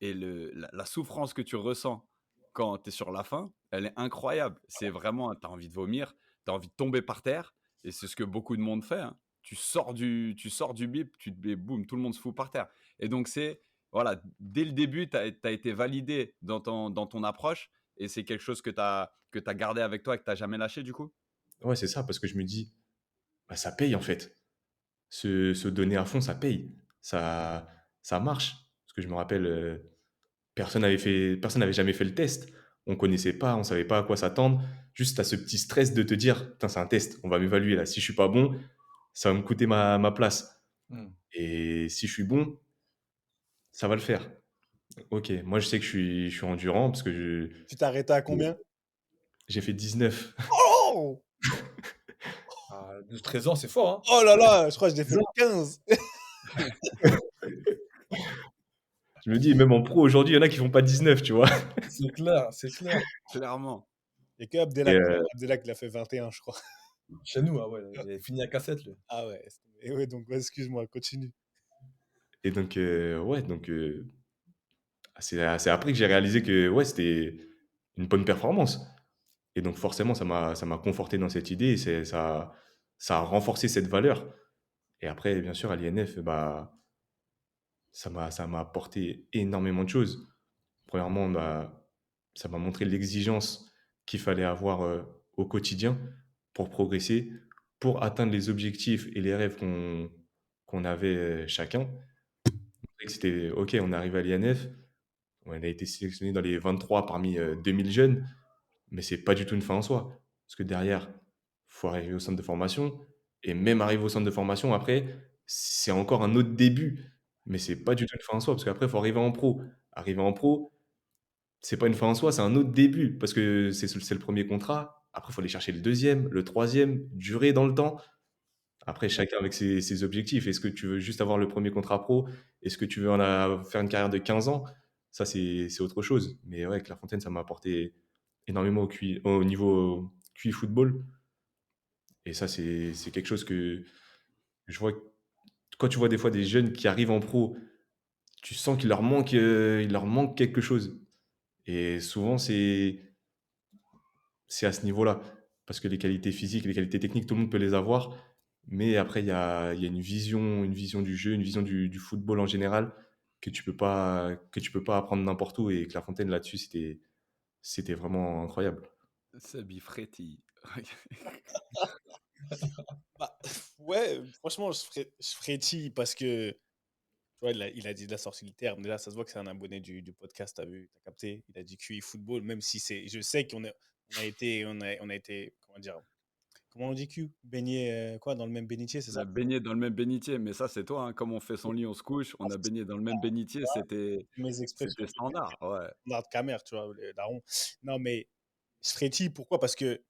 Et la souffrance que tu ressens quand tu es sur la fin, elle est incroyable. C'est vraiment, tu as envie de vomir, tu as envie de tomber par terre. Et c'est ce que beaucoup de monde fait, hein. Tu sors du bip, et boum, tout le monde se fout par terre. Et donc, voilà, dès le début, tu as été validé dans ton approche. Et c'est quelque chose que tu as gardé avec toi et que tu n'as jamais lâché, du coup. ouais, c'est ça, parce que je me dis, bah, ça paye en fait. Se donner à fond, ça paye. Ça, ça marche. Parce que je me rappelle, personne n'avait jamais fait le test. On connaissait pas, on savait pas à quoi s'attendre. Juste à ce petit stress de te dire, putain, c'est un test, on va m'évaluer là. Si je suis pas bon, ça va me coûter ma place. Hmm. Et si je suis bon, ça va le faire. Ok, moi je sais que je suis endurant parce que Tu t'es arrêté à combien? j'ai fait 19. Oh! Ah, 12-13 ans, c'est fort, hein. Oh là là, je crois que je l'ai fait 15. Je me dis, même en pro aujourd'hui, il y en a qui font pas 19, tu vois. C'est clair, c'est clair. Clairement. Et que Et, Abdelak, il a fait 21, je crois. Chez nous, ah ouais, il a fini à cassette, lui. Ah ouais. Et ouais, donc, ouais, excuse-moi, continue. et donc, ouais, donc c'est après que j'ai réalisé que ouais, c'était une bonne performance. Et donc forcément, ça m'a conforté dans cette idée et ça a renforcé cette valeur. Et après, bien sûr, à l'INF, bah, ça m'a apporté énormément de choses. Premièrement, bah, ça m'a montré l'exigence qu'il fallait avoir au quotidien pour progresser, pour atteindre les objectifs et les rêves qu'on avait chacun. Et que c'était OK, on est arrivé à l'INF, on a été sélectionné dans les 23 parmi 2000 jeunes, mais c'est pas du tout une fin en soi. Parce que derrière, faut arriver au centre de formation, et même arriver au centre de formation, après, c'est encore un autre début. mais c'est pas du tout une fin en soi, parce qu'après, il faut arriver en pro. Arriver en pro, c'est pas une fin en soi, c'est un autre début, parce que c'est le premier contrat. Après, il faut aller chercher le deuxième, le troisième, durer dans le temps. Après, chacun avec ses objectifs. Est-ce que tu veux juste avoir le premier contrat pro? Est-ce que tu veux faire une carrière de 15 ans? Ça, c'est autre chose. Mais ouais, Clairefontaine, ça m'a apporté énormément au niveau QI football. Et ça, c'est quelque chose que je vois. Quand tu vois des fois des jeunes qui arrivent en pro, tu sens il leur manque quelque chose. Et souvent, c'est à ce niveau-là. Parce que les qualités physiques, les qualités techniques, tout le monde peut les avoir. Mais après, il y a une vision du jeu, une vision du football en général que tu peux pas apprendre n'importe où. Et Clairefontaine, là-dessus, c'était vraiment incroyable. Sabi Freddy. Bah, ouais, franchement, je ferais parce que, tu vois, il a sorti le terme. Déjà, ça se voit que c'est un abonné du podcast, t'as vu, t'as capté. Il a dit QI football, même si je sais on a été, comment on dit Q? Baigné, quoi, dans le même bénitier, c'est On ça? a baigné dans le même bénitier, mais ça, c'est toi, hein. Comme on fait son lit, on se couche, on a baigné dans le même bénitier, Mes expressions, c'était standard, ouais. Bernard Camer, tu vois, le daron. Non, mais je ferais pourquoi? Parce que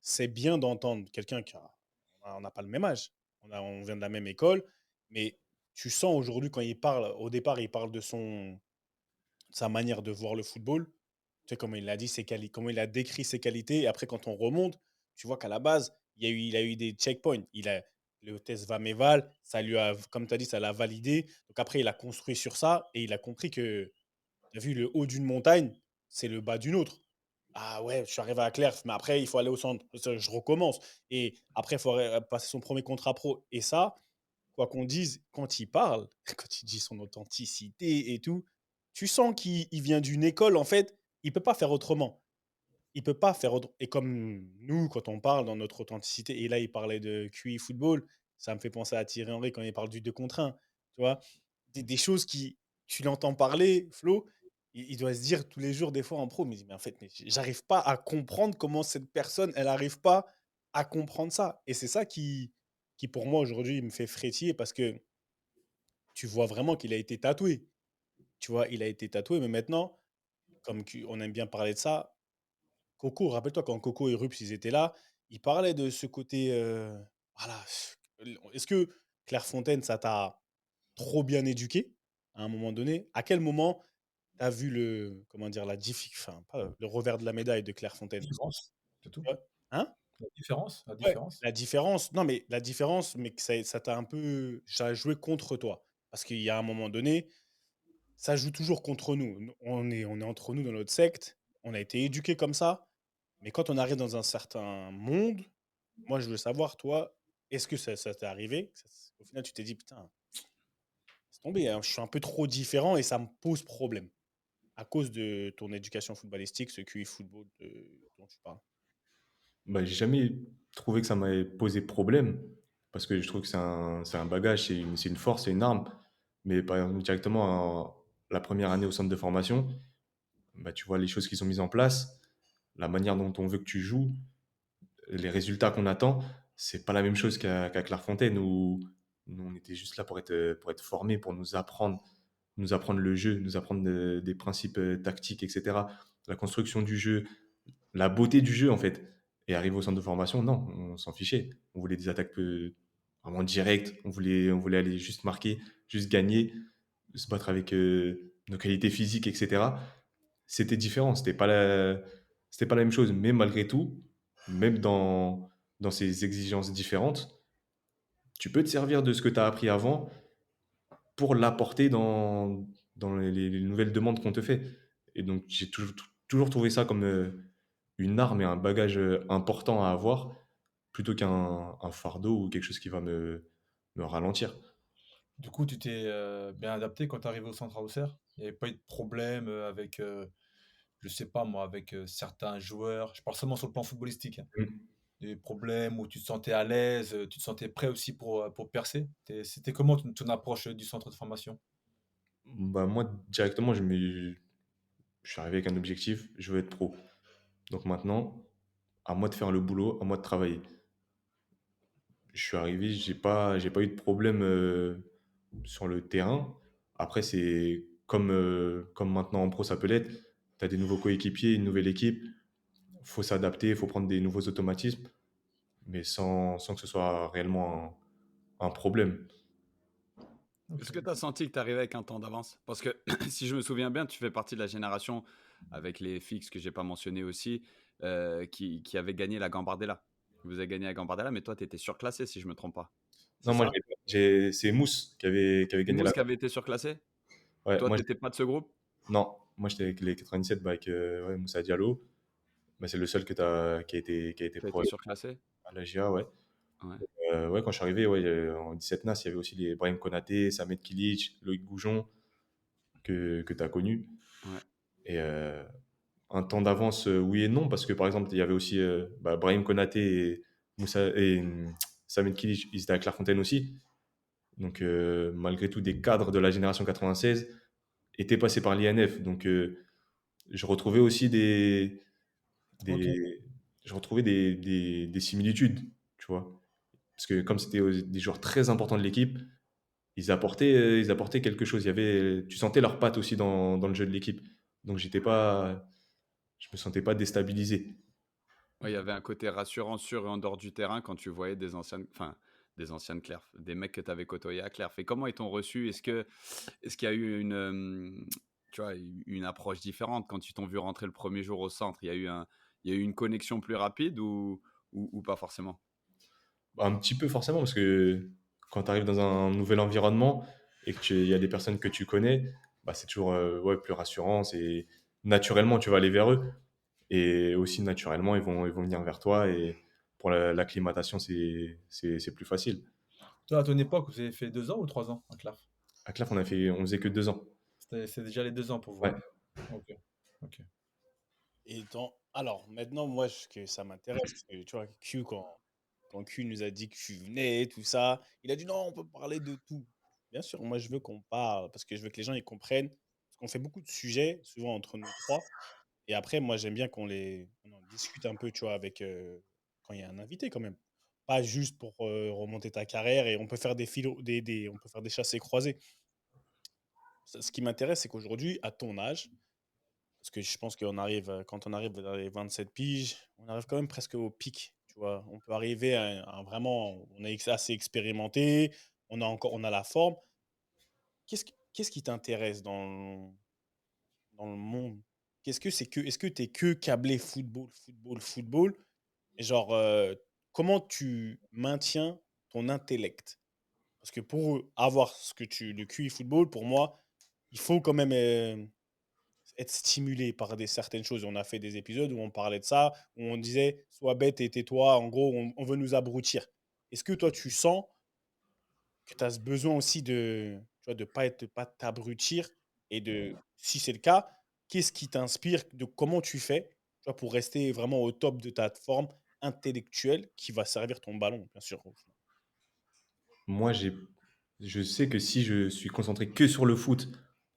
c'est bien d'entendre quelqu'un on n'a pas le même âge. On vient de la même école, mais tu sens aujourd'hui quand il parle, au départ, il parle de sa manière de voir le football. Tu sais, comment il l'a dit, comment il a décrit ses qualités. Et après, quand on remonte, tu vois qu'à la base, il a eu des checkpoints. Le test Vameval, ça lui a, comme tu as dit, ça l'a validé. Donc après, il a construit sur ça et il a compris que, tu as vu, le haut d'une montagne, c'est le bas d'une autre. Ah ouais, je suis arrivé à Clerf, mais après, il faut aller au centre. Je recommence. Et après, il faut passer son premier contrat pro. Et ça, quoi qu'on dise, quand il parle, quand il dit son authenticité et tout, tu sens qu'il vient d'une école, en fait, il peut pas faire autrement. Il peut pas faire autre. Et comme nous, quand on parle dans notre authenticité, et là, il parlait de QI football, ça me fait penser à Thierry Henry quand il parle du 2 contre 1. Tu vois, des choses qui, tu l'entends parler, Flo, il doit se dire tous les jours, des fois en pro, mais en fait, mais j'arrive pas à comprendre comment cette personne, elle arrive pas à comprendre ça. Et c'est ça qui pour moi, aujourd'hui, me fait frétiller parce que tu vois vraiment qu'il a été tatoué. Tu vois, il a été tatoué, mais maintenant, on aime bien parler de ça, Coco, rappelle-toi quand Coco et Rups, ils étaient là, ils parlaient de ce côté, voilà. Est-ce que Clairefontaine, ça t'a trop bien éduqué à un moment donné? À quel moment tu as vu comment dire, enfin, pas le revers de la médaille de Clairefontaine? Différence, c'est tout. Tu vois? Hein? La Ouais, différence. la différence, non, mais la différence, mais que ça t'a un peu, ça a joué contre toi. Parce qu'il y a un moment donné, ça joue toujours contre nous. On est entre nous dans notre secte, on a été éduqués comme ça, mais quand on arrive dans un certain monde, moi, je veux savoir, toi, est-ce que ça t'est arrivé? Au final, tu t'es dit, putain, c'est tombé, hein, je suis un peu trop différent et ça me pose problème à cause de ton éducation footballistique, ce QI football dont tu parles. Bah, j'ai jamais trouvé que ça m'avait posé problème, parce que je trouve que c'est un bagage, c'est une force, c'est une arme. Mais par exemple, directement, la première année au centre de formation, bah, tu vois les choses qui sont mises en place, la manière dont on veut que tu joues, les résultats qu'on attend, c'est pas la même chose qu'à Clairefontaine où nous, on était juste là pour être formés, pour nous apprendre le jeu, nous apprendre des principes tactiques, etc. La construction du jeu, la beauté du jeu, en fait. Et arrivé au centre de formation, non, on s'en fichait. On voulait des attaques vraiment directes. On voulait aller juste marquer, juste gagner, se battre avec nos qualités physiques, etc. C'était différent. C'était pas la même chose. Mais malgré tout, même dans ces exigences différentes, tu peux te servir de ce que tu as appris avant pour l'apporter dans les nouvelles demandes qu'on te fait. Et donc, j'ai toujours trouvé ça comme une arme et un bagage important à avoir plutôt qu'un fardeau ou quelque chose qui va me ralentir. Du coup, tu t'es bien adapté quand tu es arrivé au centre à Auxerre? Il n'y avait pas eu de problème avec, je sais pas moi, avec certains joueurs. Je parle seulement sur le plan footballistique, hein. Mm. Des problèmes où tu te sentais à l'aise, tu te sentais prêt aussi pour percer? C'était comment ton approche du centre de formation? Bah, moi, directement, je suis arrivé avec un objectif, je veux être pro. Donc maintenant, à moi de faire le boulot, à moi de travailler. Je suis arrivé, j'ai pas eu de problème sur le terrain. Après, c'est comme maintenant en pro, ça peut l'être. Tu as des nouveaux coéquipiers, une nouvelle équipe. Faut s'adapter, il faut prendre des nouveaux automatismes, mais sans que ce soit réellement un problème. Est-ce que tu as senti que tu arrivais avec un temps d'avance? Parce que si je me souviens bien, tu fais partie de la génération avec les fixes que j'ai pas mentionné aussi, qui avait gagné la Gambardella. Vous avez gagné la Gambardella, mais toi, tu étais surclassé si je me trompe pas. C'est Non, moi, ça? c'est Mousse qui avait C'est gagné la. Mousse qui avait été surclassé? Ouais, Toi, tu étais pas de ce groupe? non, moi j'étais avec les 97 bah, avec ouais, Moussa Diallo. Bah, c'est le seul qui a été Qui a pro été surclassé? à la GIA, ouais. Ouais. Ouais, quand je suis arrivé, ouais, en 17 NAS, il y avait aussi les Brahim Konaté, Samet Kilic, Loïc Goujon, que tu as connu. Ouais. Et un temps d'avance, oui et non, parce que par exemple, il y avait aussi bah, Brahim Konaté et, Samet Kilic, ils étaient à Clairefontaine aussi. Donc, malgré tout, des cadres de la génération 96 étaient passés par l'INF. Donc, je retrouvais aussi Ok. des, je retrouvais des similitudes, tu vois. Parce que comme c'était des joueurs très importants de l'équipe, ils apportaient quelque chose. Tu sentais leurs pattes aussi dans le jeu de l'équipe. Donc, je me sentais pas déstabilisé. Ouais, il y avait un côté rassurant sur et en dehors du terrain quand tu voyais des anciennes Clerf, des mecs que tu avais côtoyés à Clerf. Et comment ils t'ont reçu? Est-ce qu'il y a eu tu vois, une approche différente quand ils t'ont vu rentrer le premier jour au centre? Il y a eu une connexion plus rapide ou pas forcément? Un petit peu forcément, parce que quand tu arrives dans un nouvel environnement et qu'il y a des personnes que tu connais, bah, c'est toujours ouais, plus rassurant. C'est naturellement, tu vas aller vers eux. Et aussi, naturellement, ils vont venir vers toi. Et pour l'acclimatation, c'est plus facile. Toi, à ton époque, vous avez fait 2 ans ou 3 ans à Clarf? À Claf, on faisait que 2 ans. C'est déjà les 2 ans pour vous, Ouais. hein. Ok. Ok. Alors, maintenant, moi, que ça m'intéresse, parce que tu vois, quand Q nous a dit que tu venais, tout ça, il a dit non, on peut parler de tout. Bien sûr, moi, je veux qu'on parle, parce que je veux que les gens ils comprennent. Parce qu'on fait beaucoup de sujets, souvent entre nous trois. Et après, moi, j'aime bien on en discute un peu, tu vois, quand il y a un invité, quand même. Pas juste pour remonter ta carrière, et on peut faire on peut faire des chassés croisés. Ce qui m'intéresse, c'est qu'aujourd'hui, à ton âge, parce que je pense quand on arrive dans les 27 piges, on arrive quand même presque au pic, tu vois. On peut arriver à vraiment, on est assez expérimenté, on a la forme. Qu'est-ce qui t'intéresse dans le monde? Est-ce que t'es que câblé football, football, football? Et genre, comment tu maintiens ton intellect? Parce que pour avoir le QI football, pour moi, il faut quand même être stimulé par certaines choses. On a fait des épisodes où on parlait de ça, où on disait sois bête et tais-toi. En gros, on veut nous abrutir. Est-ce que toi, tu sens que tu as ce besoin aussi de pas t'abrutir et si c'est le cas, qu'est-ce qui t'inspire, comment tu fais, tu vois, pour rester vraiment au top de ta forme intellectuelle qui va servir ton ballon, bien sûr. Moi, je sais que si je suis concentré que sur le foot,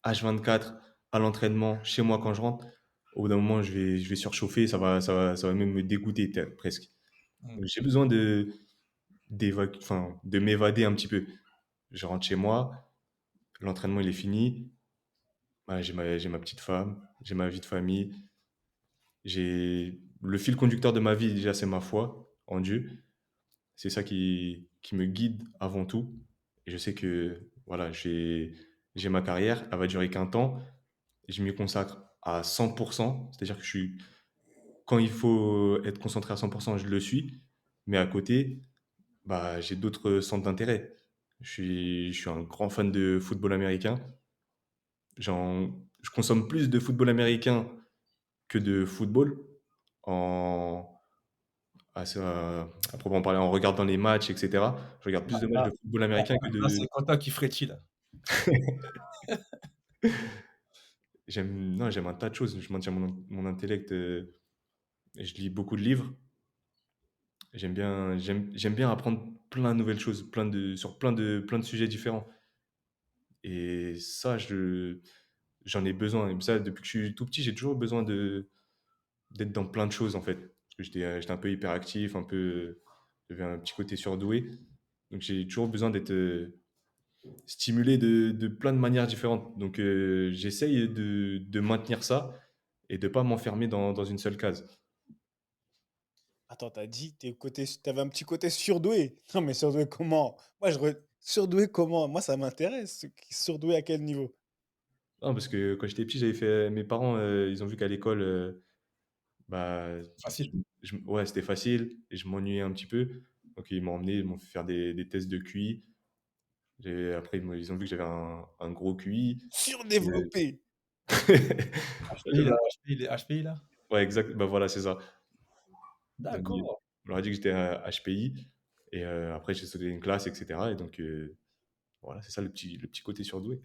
H24, à l'entraînement, chez moi quand je rentre, au bout d'un moment, je vais surchauffer, ça va même me dégoûter presque. Mm. Donc, j'ai besoin de m'évader un petit peu. Je rentre chez moi, l'entraînement il est fini, bah, j'ai ma petite femme, j'ai ma vie de famille, j'ai le fil conducteur de ma vie déjà, c'est ma foi en Dieu. C'est ça qui me guide avant tout. Et je sais que voilà, j'ai ma carrière, elle va durer qu'un temps, et je m'y consacre à 100%. C'est-à-dire que quand il faut être concentré à 100%, je le suis. Mais à côté, bah, j'ai d'autres centres d'intérêt. Je suis un grand fan de football américain. Je consomme plus de football américain que de football. En, à proprement parler, en regardant les matchs, etc. Je regarde plus de matchs Là, de football là, américain que là, de. c'est Quentin qui frétille, là. Non, j'aime un tas de choses. Je maintiens mon intellect. Et je lis beaucoup de livres. J'aime bien apprendre plein de nouvelles choses, sur plein de sujets différents. Et ça, j'en ai besoin. Et ça, depuis que je suis tout petit, j'ai toujours besoin d'être dans plein de choses, en fait. Parce que j'étais un peu hyperactif, j'avais un petit côté surdoué. Donc j'ai toujours besoin stimulé de plein de manières différentes. Donc, j'essaye de maintenir ça et de pas m'enfermer dans une seule case. Attends, t'as dit t'avais un petit côté surdoué. Non, mais surdoué comment? Surdoué comment? Moi, ça m'intéresse. Surdoué à quel niveau? Non, parce que quand j'étais petit, j'avais fait mes parents, ils ont vu qu'à l'école, bah, Facile. ouais, c'était facile et je m'ennuyais un petit peu. Donc ils m'ont emmené, ils m'ont fait faire des tests de QI. Après, ils ont vu que j'avais un gros QI. Et- Surdéveloppé. HPI, là, HPI, les HPI, là. Ouais, exact. Bah voilà, c'est ça. Donc, D'accord. on leur a dit que j'étais HPI. Et après, j'ai sauté une classe, etc. Et donc, voilà, c'est ça le petit côté surdoué.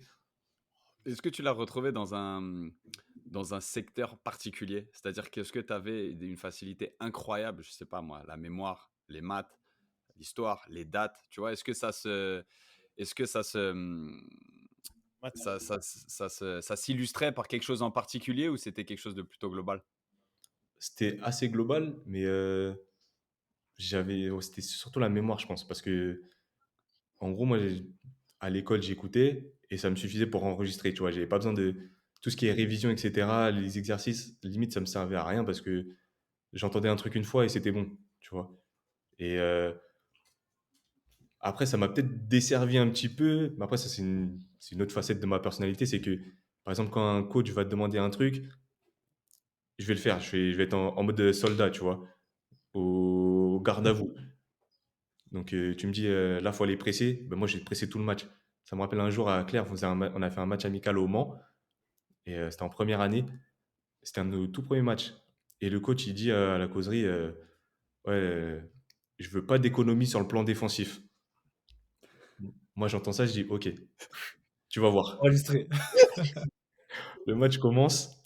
Est-ce que tu l'as retrouvé dans un secteur particulier? C'est-à-dire qu'est-ce que tu avais une facilité incroyable, je sais pas moi, la mémoire, les maths, l'histoire, les dates, tu vois? Est-ce que ça s'illustrait par quelque chose en particulier ou c'était quelque chose de plutôt global? C'était assez global, mais ouais, c'était surtout la mémoire, je pense. Parce que, en gros, moi, à l'école, j'écoutais et ça me suffisait pour enregistrer, tu vois. J'avais pas besoin de tout ce qui est révision, etc. Les exercices, limite, ça me servait à rien parce que j'entendais un truc une fois et c'était bon, tu vois. Et après, ça m'a peut-être desservi un petit peu, mais après, ça, c'est une autre facette de ma personnalité. C'est que, par exemple, quand un coach va te demander un truc, je vais le faire. Je vais être en mode soldat, tu vois, au garde à vous. Donc, tu me dis, là, faut aller presser. Ben, moi, j'ai pressé tout le match. Ça me rappelle un jour à Claire, on a fait un match amical au Mans, et c'était en première année. C'était un de nos tout premiers matchs. Et le coach, il dit à la causerie, ouais, je veux pas d'économie sur le plan défensif. Moi, j'entends ça, je dis, ok, tu vas voir. Enregistré. Le match commence,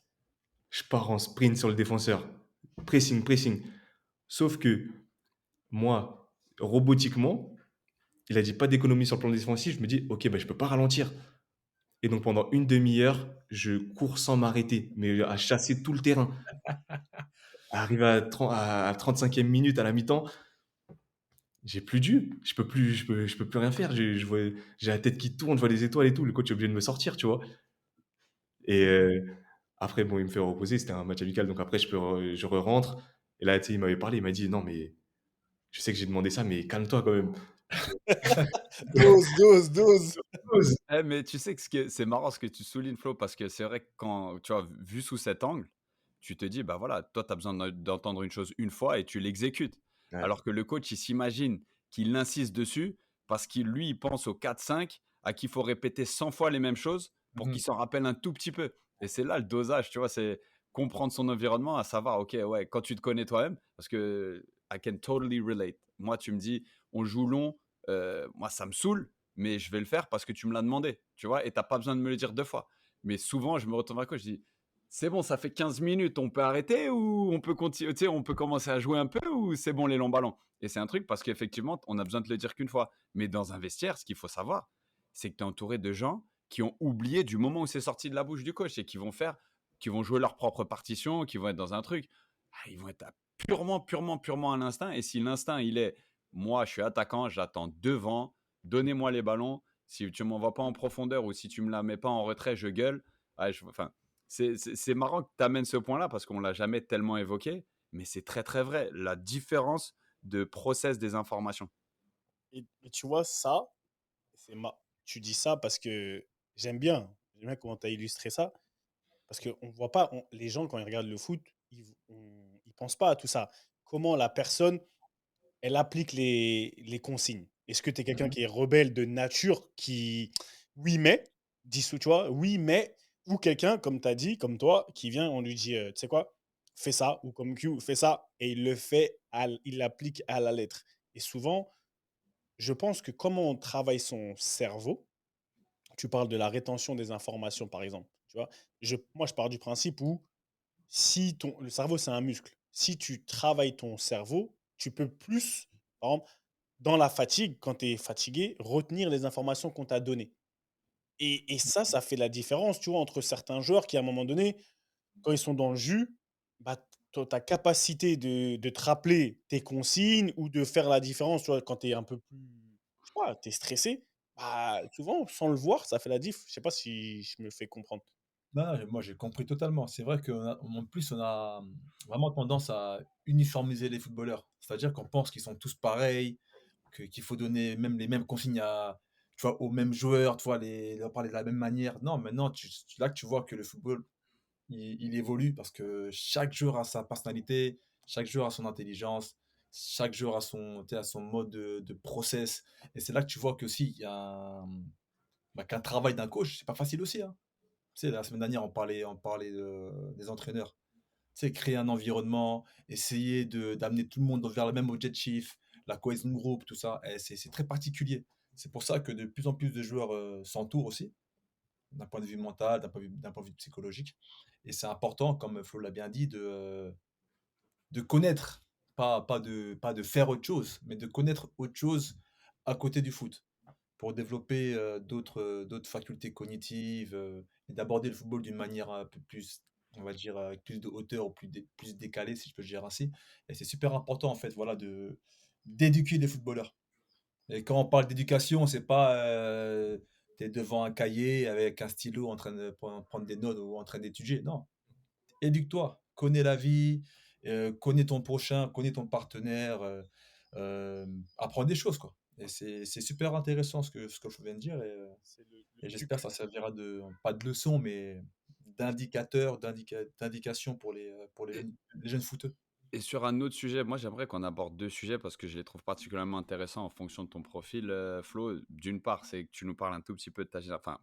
je pars en sprint sur le défenseur. Pressing, pressing. Sauf que moi, robotiquement, il a dit pas d'économie sur le plan défensif. Je me dis, ok, ben, je peux pas ralentir. Et donc pendant une demi-heure, je cours sans m'arrêter, mais à chasser tout le terrain. Arrivé à 35e minute, à la mi-temps, j'ai plus d'yeux. Je peux plus rien faire. J'ai la tête qui tourne, je vois les étoiles et tout. Le coach est obligé de me sortir, tu vois. Et après, bon, il me fait reposer. C'était un match amical, donc après, je re-rentre. Et là, tu sais, il m'avait parlé. Il m'a dit, non, mais je sais que j'ai demandé ça, mais calme-toi quand même. Dose, dose, dose. Mais tu sais que c'est marrant ce que tu soulignes, Flo, parce que c'est vrai que quand, tu vois, vu sous cet angle, tu te dis, bah voilà, toi, tu as besoin d'entendre une chose une fois et tu l'exécutes. Ouais. Alors que le coach, il s'imagine qu'il insiste dessus parce qu'il, lui, il pense au 4-5 à qui il faut répéter 100 fois les mêmes choses pour qu'il Mhm. s'en rappelle un tout petit peu. Et c'est là le dosage, tu vois, c'est comprendre son environnement, à savoir, ok, ouais, quand tu te connais toi-même, parce que I can totally relate. Moi, tu me dis, on joue long, moi, ça me saoule, mais je vais le faire parce que tu me l'as demandé, tu vois, et tu pas besoin de me le dire 2 fois. Mais souvent, je me retourne vers le coach, je dis: «C'est bon, ça fait 15 minutes, on peut arrêter ou on peut continuer, tu sais, on peut commencer à jouer un peu ou c'est bon les longs ballons?» Et c'est un truc parce qu'effectivement, on a besoin de le dire qu'une fois. Mais dans un vestiaire, ce qu'il faut savoir, c'est que tu es entouré de gens qui ont oublié du moment où c'est sorti de la bouche du coach et qui vont jouer leur propre partition, qui vont être dans un truc. Ah, ils vont être purement à l'instinct et si l'instinct, il est: «Moi, je suis attaquant, j'attends devant, donnez-moi les ballons. Si tu m'envoies pas en profondeur ou si tu me la mets pas en retrait, je gueule.» Enfin, c'est marrant que tu amènes ce point-là parce qu'on l'a jamais tellement évoqué, mais c'est très très vrai. La différence de process des informations. Et tu vois, ça, tu dis ça parce que j'aime bien comment tu as illustré ça, parce qu'on voit pas, les gens, quand ils regardent le foot, ils pensent pas à tout ça. Comment la personne, elle applique les consignes. Est-ce que tu es quelqu'un qui est rebelle de nature, qui, oui, mais, tu vois, oui, mais, ou quelqu'un, comme tu as dit, comme toi, qui vient, on lui dit, tu sais quoi, fais ça, ou comme Q, fais ça, et il le fait, il l'applique à la lettre. Et souvent, je pense que comment on travaille son cerveau, tu parles de la rétention des informations, par exemple. Tu vois, moi, je pars du principe où si le cerveau, c'est un muscle, si tu travailles ton cerveau, tu peux plus, par exemple, dans la fatigue, quand tu es fatigué, retenir les informations qu'on t'a données. Et ça fait la différence, tu vois, entre certains joueurs qui, à un moment donné, quand ils sont dans le jus, bah, ta capacité de te rappeler tes consignes ou de faire la différence, tu vois, quand tu es un peu plus, je sais pas, tu es stressé, bah, souvent, sans le voir, ça fait la diff. Je sais pas si je me fais comprendre. Non, non, moi j'ai compris totalement. C'est vrai qu'en plus, on a vraiment tendance à uniformiser les footballeurs. C'est-à-dire qu'on pense qu'ils sont tous pareils, qu'il faut donner même les mêmes consignes tu vois, aux mêmes joueurs, tu vois, leur parler de la même manière. Non, maintenant, là que tu vois que le football, il évolue parce que chaque joueur a sa personnalité, chaque joueur a son intelligence, chaque joueur a tu sais, a son mode de process. Et c'est là que tu vois que aussi, il y a qu'un travail d'un coach, c'est pas facile aussi, hein. Tu sais, la semaine dernière, on parlait des entraîneurs. Tu sais, créer un environnement, essayer d'amener tout le monde vers le même objectif, la cohésion de groupe, tout ça, et c'est très particulier. C'est pour ça que de plus en plus de joueurs s'entourent aussi, d'un point de vue mental, d'un point de vue psychologique. Et c'est important, comme Flo l'a bien dit, de connaître, pas de faire autre chose, mais de connaître autre chose à côté du foot pour développer d'autres facultés cognitives et d'aborder le football d'une manière un peu plus, on va dire, avec plus de hauteur ou plus décalée, si je peux le dire ainsi. Et c'est super important, en fait, voilà, d'éduquer les footballeurs. Et quand on parle d'éducation, c'est pas tu es devant un cahier avec un stylo en train de prendre des notes ou en train d'étudier. Non, éduque-toi, connais la vie, connais ton prochain, connais ton partenaire, apprends des choses, quoi. Et c'est super intéressant ce que je viens de dire C'est et j'espère que ça servira pas de leçon, mais d'indication pour les jeunes footeux. Et sur un autre sujet, moi j'aimerais qu'on aborde 2 sujets parce que je les trouve particulièrement intéressants en fonction de ton profil, Flo. D'une part, c'est que tu nous parles un tout petit peu de ta enfin,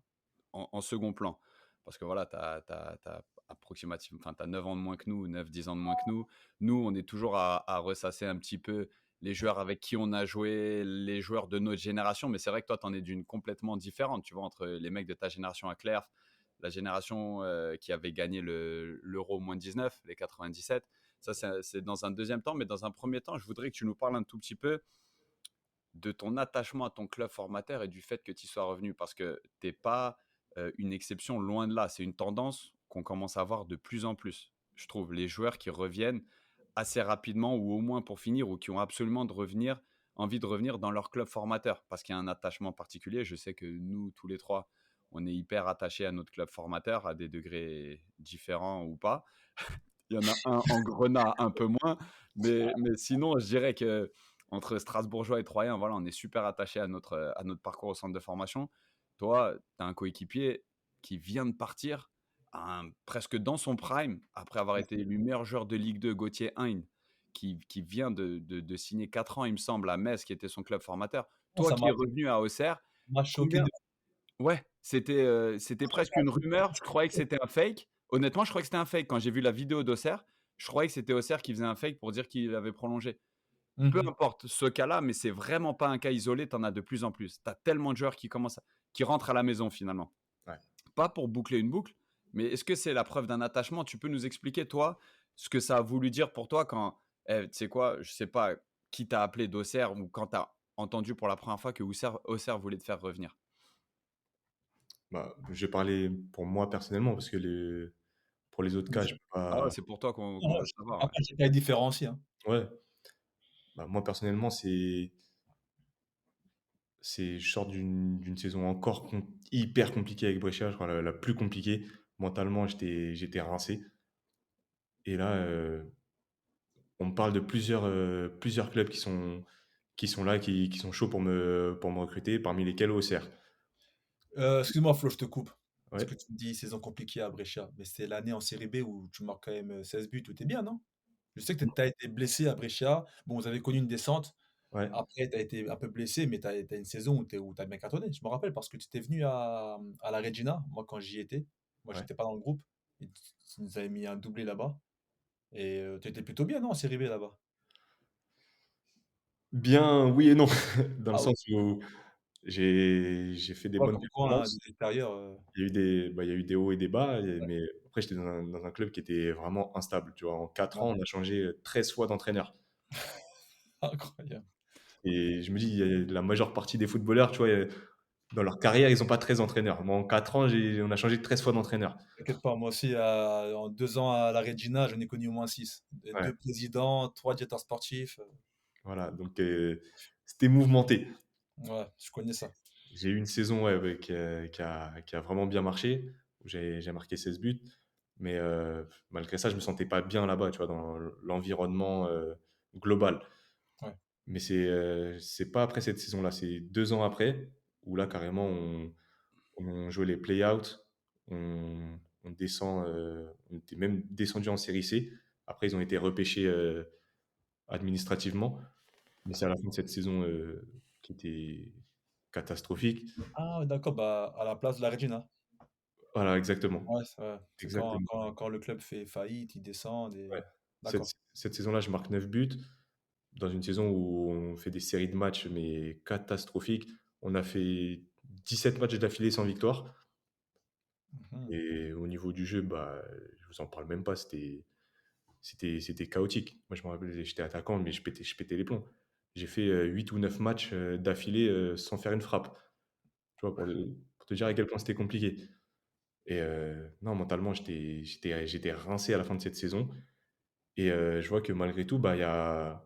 en second plan, parce que voilà, tu as approximativement enfin, tu 9 ans de moins que nous, 9-10 ans de moins que nous. Nous, on est toujours à ressasser un petit peu les joueurs avec qui on a joué, les joueurs de notre génération, mais c'est vrai que toi, tu en es d'une complètement différente, tu vois? Entre les mecs de ta génération à Clerf, la génération, qui avait gagné l'Euro -19, les 97. Ça, c'est dans un deuxième temps, mais dans un premier temps, je voudrais que tu nous parles un tout petit peu de ton attachement à ton club formateur et du fait que tu y sois revenu, parce que tu n'es pas une exception, loin de là. C'est une tendance qu'on commence à voir de plus en plus. Je trouve les joueurs qui reviennent assez rapidement, ou au moins pour finir, ou qui ont absolument envie de revenir dans leur club formateur, parce qu'il y a un attachement particulier. Je sais que nous, tous les trois, on est hyper attachés à notre club formateur, à des degrés différents ou pas. Il y en a un en Grenat, un peu moins. Mais sinon, je dirais que entre Strasbourgeois et Troyens, voilà, on est super attachés à notre parcours au centre de formation. Toi, tu as un coéquipier qui vient de partir presque dans son prime, après avoir été élu meilleur joueur de Ligue 2, Gauthier Hein, qui vient de signer 4 ans, il me semble, à Metz, qui était son club formateur. Non, Toi ça qui es revenu à Auxerre, m'a choqué combien, ouais, c'était presque une rumeur. Je croyais que c'était un fake. Honnêtement, je croyais que c'était un fake. Quand j'ai vu la vidéo d'Auxerre, je croyais que c'était Auxerre qui faisait un fake pour dire qu'il avait prolongé. Peu Mhm. importe ce cas-là, mais c'est vraiment pas un cas isolé, tu en as de plus en plus. Tu as tellement de joueurs qui rentrent à la maison finalement. Ouais. Pas pour boucler une boucle, mais est-ce que c'est la preuve d'un attachement? Tu peux nous expliquer, toi, ce que ça a voulu dire pour toi quand, tu sais quoi, je sais pas qui t'a appelé d'Auxerre ou quand tu as entendu pour la première fois que Auxerre voulait te faire revenir? Bah, je vais parler pour moi personnellement parce que pour les autres cas, je peux Ah ouais, pas. c'est pour toi qu'on Non, veut savoir, ouais. après, c'est pas différencier, hein. Ouais, bah, moi personnellement, je sors d'une saison encore hyper compliquée avec Brescia, je crois la plus compliquée. Mentalement, j'étais rincé. Et là, on me parle de plusieurs clubs qui sont là, qui sont chauds pour me recruter, parmi lesquels Auxerre. Excuse-moi, Flo, je te coupe. Parce Ouais, que tu me dis saison compliquée à Brescia, mais c'est l'année en Série B où tu marques quand même 16 buts, tout est bien, non? Je sais que tu as été blessé à Brescia. Bon, vous avez connu une descente. ouais, Après, tu as été un peu blessé, mais tu as une saison où tu as bien cartonné. Je me rappelle parce que tu étais venu à la Regina, moi, quand j'y étais. Moi, ouais. j'étais pas dans le groupe. Et tu nous avais mis un doublé là-bas. Et tu étais plutôt bien, non, en Série B là-bas? Bien, oui et non, dans le Ah oui, sens où j'ai fait des ouais, bonnes comme quoi, hein, performances. de l'extérieur. Il y a eu des hauts et des bas, Ouais, mais après, j'étais dans un club qui était vraiment instable. Tu vois, en 4 ouais. ans, on a changé 13 fois d'entraîneur. Incroyable. Et je me dis, la majeure partie des footballeurs, tu vois, dans leur carrière, ils n'ont pas 13 entraîneurs. Moi, en 4 ans, on a changé 13 fois d'entraîneur. T'inquiète pas, moi aussi, en 2 ans à la Regina, j'en ai connu au moins 6. Ouais, 2 présidents, 3 directeurs sportifs. voilà, donc c'était mouvementé. Ouais, je connais ça. J'ai eu une saison ouais, qui a vraiment bien marché, où j'ai marqué 16 buts. Mais malgré ça, je me sentais pas bien là-bas, tu vois, dans l'environnement global. Ouais. Mais c'est pas après cette saison-là, c'est 2 ans après, où là, carrément, on jouait les play-outs, on descend, on était même descendu en série C. Après, ils ont été repêchés administrativement. Mais c'est à la fin de cette saison qui était catastrophique. Ah ouais, d'accord, bah, à la place de la Regina. Voilà, exactement. Ouais, c'est quand Exactement. quand le club fait faillite, ils descendent Ouais. et Cette, d'accord. cette saison-là, je marque 9 buts dans une saison où on fait des séries de matchs mais catastrophiques. On a fait 17 matchs d'affilée sans victoire. Mmh. Et au niveau du jeu, bah, je vous en parle même pas. C'était chaotique. Moi, je me rappelle, j'étais attaquant, mais je pétais les plombs. J'ai fait 8 ou 9 matchs d'affilée sans faire une frappe. Tu vois, pour te dire à quel point c'était compliqué. Et non, mentalement, j'étais rincé à la fin de cette saison. Et je vois que malgré tout, bah,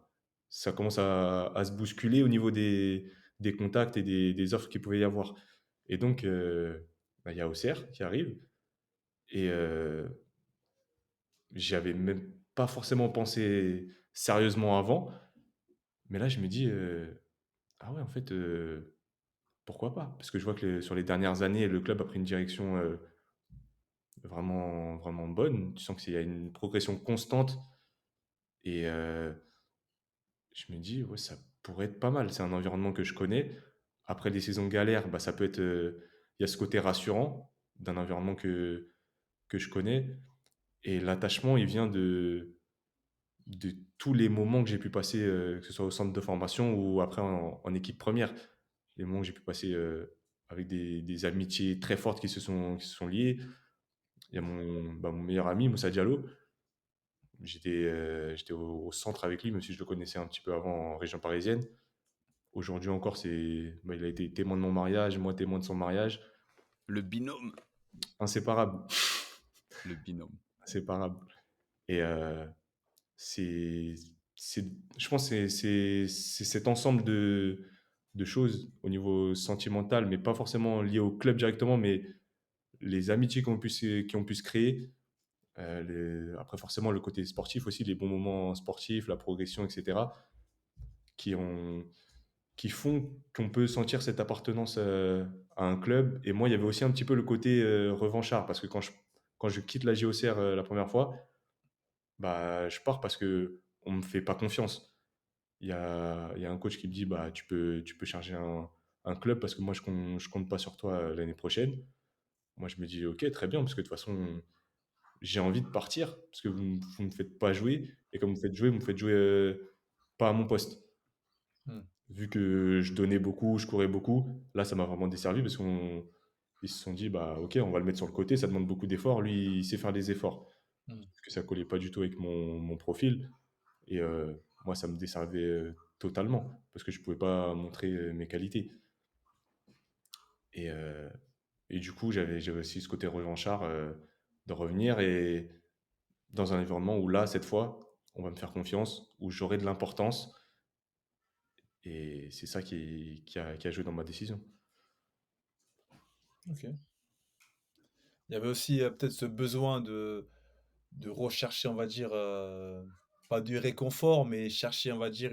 ça commence à se bousculer au niveau des contacts et des offres qu'il pouvait y avoir. Et donc, bah, il y a Auxerre qui arrive. Et j'y avais même pas forcément pensé sérieusement avant. Mais là, je me dis, ah ouais, en fait, pourquoi pas? Parce que je vois que sur les dernières années, le club a pris une direction vraiment, vraiment bonne. Tu sens qu'il y a une progression constante. Et je me dis, ouais, ça pourrait être pas mal. C'est un environnement que je connais. Après des saisons galères, bah, ça peut être. Il y a ce côté rassurant d'un environnement que je connais. Et l'attachement, il vient de tous les moments que j'ai pu passer, que ce soit au centre de formation ou après en équipe première. Les moments que j'ai pu passer avec des amitiés très fortes qui se sont liées. Il y a mon meilleur ami, Moussa Diallo. J'étais au centre avec lui, même si je le connaissais un petit peu avant en région parisienne. Aujourd'hui encore, il a été témoin de mon mariage, moi témoin de son mariage. Le binôme. Inséparable. Le binôme. Inséparable. Et c'est, c'est, je pense que c'est cet ensemble de choses au niveau sentimental, mais pas forcément lié au club directement, mais les amitiés qui ont pu se créer. Après, forcément, le côté sportif aussi, les bons moments sportifs, la progression, etc., qui ont, qui font qu'on peut sentir cette appartenance à un club. Et moi, il y avait aussi un petit peu le côté revanchard, parce que quand je quitte la JOCR la première fois, bah, je pars parce que on me fait pas confiance. Il y a un coach qui me dit, bah, tu peux charger un club parce que moi, je compte pas sur toi l'année prochaine. Moi, je me dis, ok, très bien, parce que de toute façon, j'ai envie de partir, parce que vous me faites pas jouer. Et comme vous me faites jouer pas à mon poste. Mmh. Vu que je donnais beaucoup, je courais beaucoup, là, ça m'a vraiment desservi parce qu'ils se sont dit, bah, ok, on va le mettre sur le côté, ça demande beaucoup d'efforts. Lui, il sait faire des efforts. Mmh. Parce que ça collait pas du tout avec mon profil. Et moi, ça me desservait totalement parce que je pouvais pas montrer mes qualités. Et, euh, et du coup, j'avais aussi ce côté revanchard de revenir et dans un environnement où là, cette fois, on va me faire confiance, où j'aurai de l'importance. Et c'est ça qui a joué dans ma décision. OK. Il y avait aussi, peut-être ce besoin de rechercher, on va dire, pas du réconfort, mais chercher, on va dire,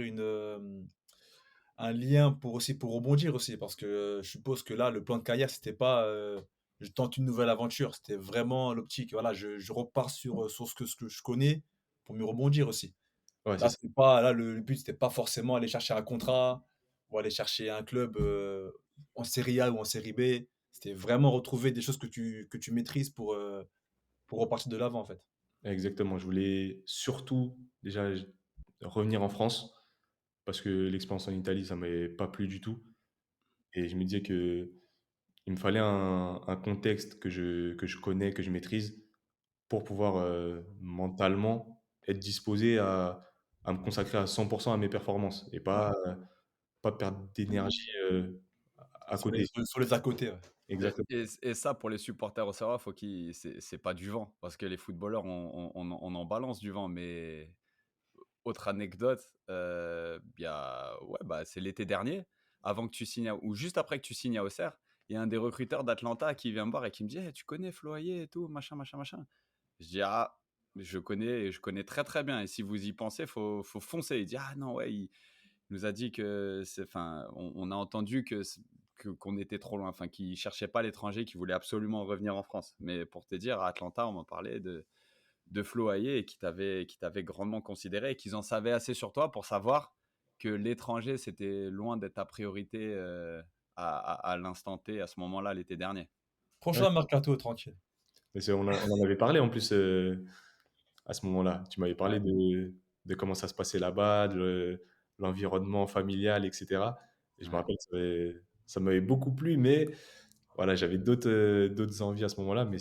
un lien pour rebondir aussi. Parce que, je suppose que là, le plan de carrière, c'était pas, je tente une nouvelle aventure. C'était vraiment l'optique, voilà, je repars sur ce que je connais pour mieux rebondir aussi. Ouais, c'est Là, ça. c'était pas là, le but, c'était pas forcément aller chercher un contrat ou aller chercher un club, en série A ou en série B. C'était vraiment retrouver des choses que tu maîtrises pour repartir de l'avant, en fait. Exactement. Je voulais surtout déjà revenir en France parce que l'expérience en Italie, ça m'avait pas plu du tout. Et je me disais que il me fallait un contexte que je connais, que je maîtrise pour pouvoir mentalement être disposé à me consacrer à 100% à mes performances et Ouais. pas perdre d'énergie à Sur les côté. sur sur les à côté, ouais. Exactement. Et ça, pour les supporters au Serra, faut qu'ils c'est pas du vent parce que les footballeurs, on en balance du vent. Mais autre anecdote, il y a ouais, bah, c'est l'été dernier. avant que tu signes ou juste après que tu signes à Auxerre, il y a un des recruteurs d'Atlanta qui vient me voir et qui me dit: «Eh, tu connais Flo Hayet et tout, machin, machin, machin?» Je dis: «Ah, je connais très, très bien et si vous y pensez, faut foncer». Il dit: «Ah non, ouais, il nous a dit que on a entendu qu'on était trop loin, enfin, qu'il cherchait pas l'étranger, qu'il voulait absolument revenir en France». Mais pour te dire, à Atlanta, on m'en parlait de Flo Hayet et qui t'avait grandement considéré et qu'ils en savaient assez sur toi pour savoir que l'étranger, c'était loin d'être ta priorité à l'instant T, à ce moment-là, l'été dernier. Ouais, Prochain mercato, tranquille. mais on en avait parlé en plus à ce moment-là. Tu m'avais parlé Ouais. de comment ça se passait là-bas, de l'environnement familial, etc. Et je me Ouais. rappelle que ça m'avait beaucoup plu, mais voilà, j'avais d'autres envies à ce moment-là, mais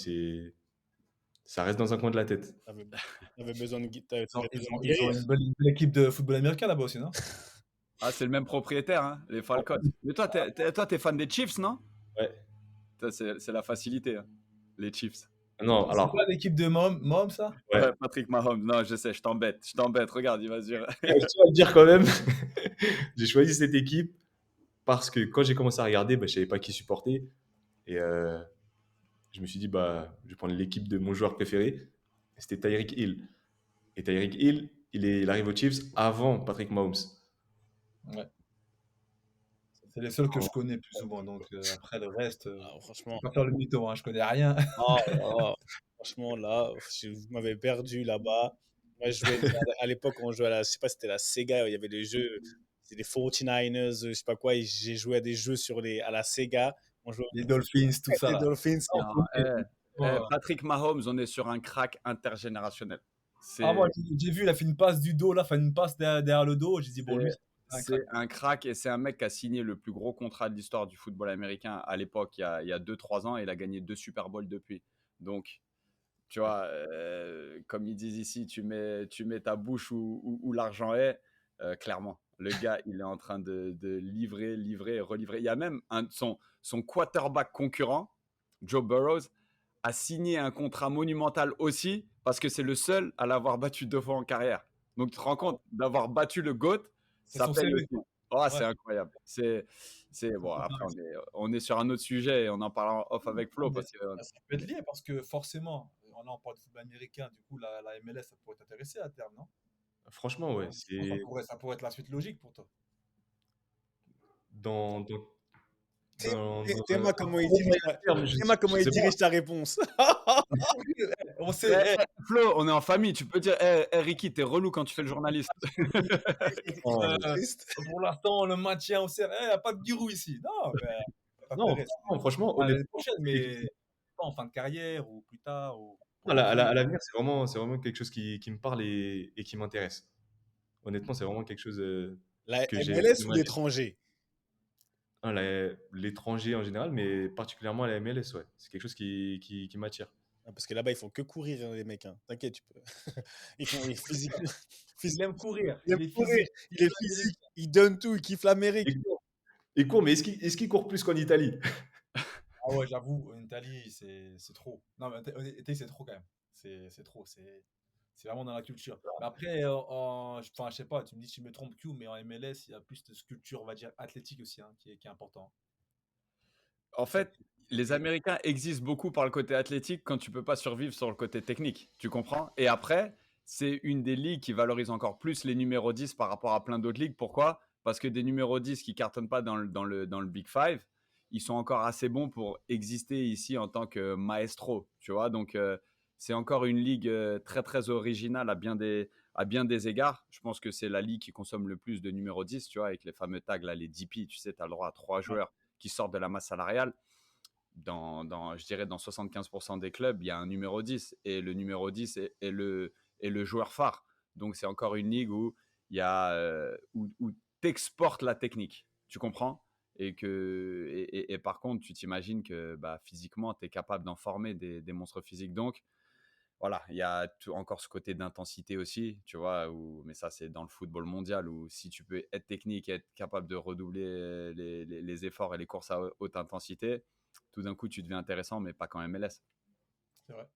ça reste dans un coin de la tête. T'avais besoin de, t'avais Ils ont, ils besoin ont- de ils ont guérir. une belle équipe de football américain là-bas aussi, non? Ah, c'est le même propriétaire, hein, les Falcons. Mais toi, t'es fan des Chiefs, non? Ouais. Ça, c'est la facilité, hein, les Chiefs. Non, C'est pas alors, l'équipe de Mom, ça? ouais. Ouais, Patrick Mahomes. Non, je sais, je t'embête. Regarde, il va se dire. Je tiens à le dire quand même. J'ai choisi cette équipe parce que quand j'ai commencé à regarder, bah, je savais pas qui supporter. Et je me suis dit, bah, je vais prendre l'équipe de mon joueur préféré. Et c'était Tyreek Hill. Et Tyreek Hill, il arrive aux Chiefs avant Patrick Mahomes. Ouais. C'est les seuls que je connais plus souvent. Donc après le reste, Ah, je vais franchement, pas faire le mytho, hein, je connais rien. ah, ah, franchement, là, vous m'avez perdu là-bas. Moi, je jouais à l'époque, on jouait je sais pas, si c'était la Sega, il y avait des jeux, c'était les 49ers, je sais pas quoi, et j'ai joué à des jeux à la Sega. On jouait Les Dolphins, tout ça les là. Dolphins. Ah, Non, ok. Patrick Mahomes, on est sur un crack intergénérationnel. Ah, moi, C'est j'ai vu, il a fait une passe du dos, là, fait une passe derrière le dos. J'ai dit, bon, c'est lui, c'est un crack. c'est un crack et c'est un mec qui a signé le plus gros contrat de l'histoire du football américain à l'époque, il y a 2-3 ans, et il a gagné 2 Super Bowls depuis. Donc, tu vois, comme ils disent ici, tu mets ta bouche où l'argent est, clairement. Le gars, il est en train de livrer et relivrer. Il y a même son quarterback concurrent, Joe Burrows, a signé un contrat monumental aussi parce que c'est le seul à l'avoir battu 2 fois en carrière. Donc tu te rends compte d'avoir battu le GOAT, C'est ça son paye CV. aussi. Oh, Ouais, c'est incroyable. C'est c'est bon. trop Après, dingue. on est sur un autre sujet et on en parle en off avec Non, Flo mais parce que ça peut être lié parce que forcément, là, on parle de football américain, du coup, la MLS, ça pourrait t'intéresser à terme, non? Franchement, ouais. Je pense que ça pourrait être la suite logique pour toi. Dans, dans, dans Théma, comment il dirige ta, terme, je Théma, comment je il sais pas. dirige ta réponse. On Eh, sait, Flo, on est en famille. Tu peux dire, Ricky, t'es relou quand tu fais le journaliste. Non, Triste. pour l'instant, le maintien, on sait, il n'y a pas de Giroud ici. Non, mais ça non, t'intéresse. franchement, L'année honnêtement, prochaine, mais pas en fin de carrière ou plus tard ou pour à l'entraîner. l'avenir, c'est vraiment quelque chose qui me parle et qui m'intéresse. Honnêtement, c'est vraiment quelque chose La que MLS ou j'aimerais. l'étranger? L'étranger en général, mais particulièrement la MLS, ouais. C'est quelque chose qui m'attire. Ah, parce que là-bas, ils font que courir, hein, les mecs, hein. T'inquiète, tu peux. Ils physiquement, Il aime courir, il aime il est courir, physique, il est physique, il donne tout, il kiffe l'Amérique. Il court, mais est-ce qu'il court plus qu'en Italie? Ah ouais, j'avoue, en Italie, c'est trop. Non, mais en Italie, c'est trop quand même. C'est trop, c'est vraiment dans la culture. Mais après, enfin, je sais pas, tu me dis si je me trompe, Q, mais en MLS, il y a plus de culture, on va dire, athlétique aussi, hein, qui est important. En fait, les Américains existent beaucoup par le côté athlétique quand tu peux pas survivre sur le côté technique. Tu comprends? Et après, c'est une des ligues qui valorise encore plus les numéros 10 par rapport à plein d'autres ligues. Pourquoi? Parce que des numéros 10 qui cartonnent pas dans le Big Five, ils sont encore assez bons pour exister ici en tant que maestro. Tu vois? Donc, c'est encore une ligue très, très originale à bien des égards. Je pense que c'est la ligue qui consomme le plus de numéros 10, tu vois, avec les fameux tags, là, les DP. Tu sais, tu as le droit à 3 joueurs qui sortent de la masse salariale. Je dirais dans 75% des clubs, il y a un numéro 10 et le numéro 10 est le joueur phare. Donc c'est encore une ligue où il y a où tu exportes la technique. Tu comprends? Et par contre, tu t'imagines que bah, physiquement, tu es capable d'en former des monstres physiques. Donc voilà, il y a encore ce côté d'intensité aussi, tu vois, mais ça c'est dans le football mondial où si tu peux être technique et être capable de redoubler les efforts et les courses à haute intensité, tout d'un coup tu deviens intéressant, mais pas qu'en MLS. C'est vrai.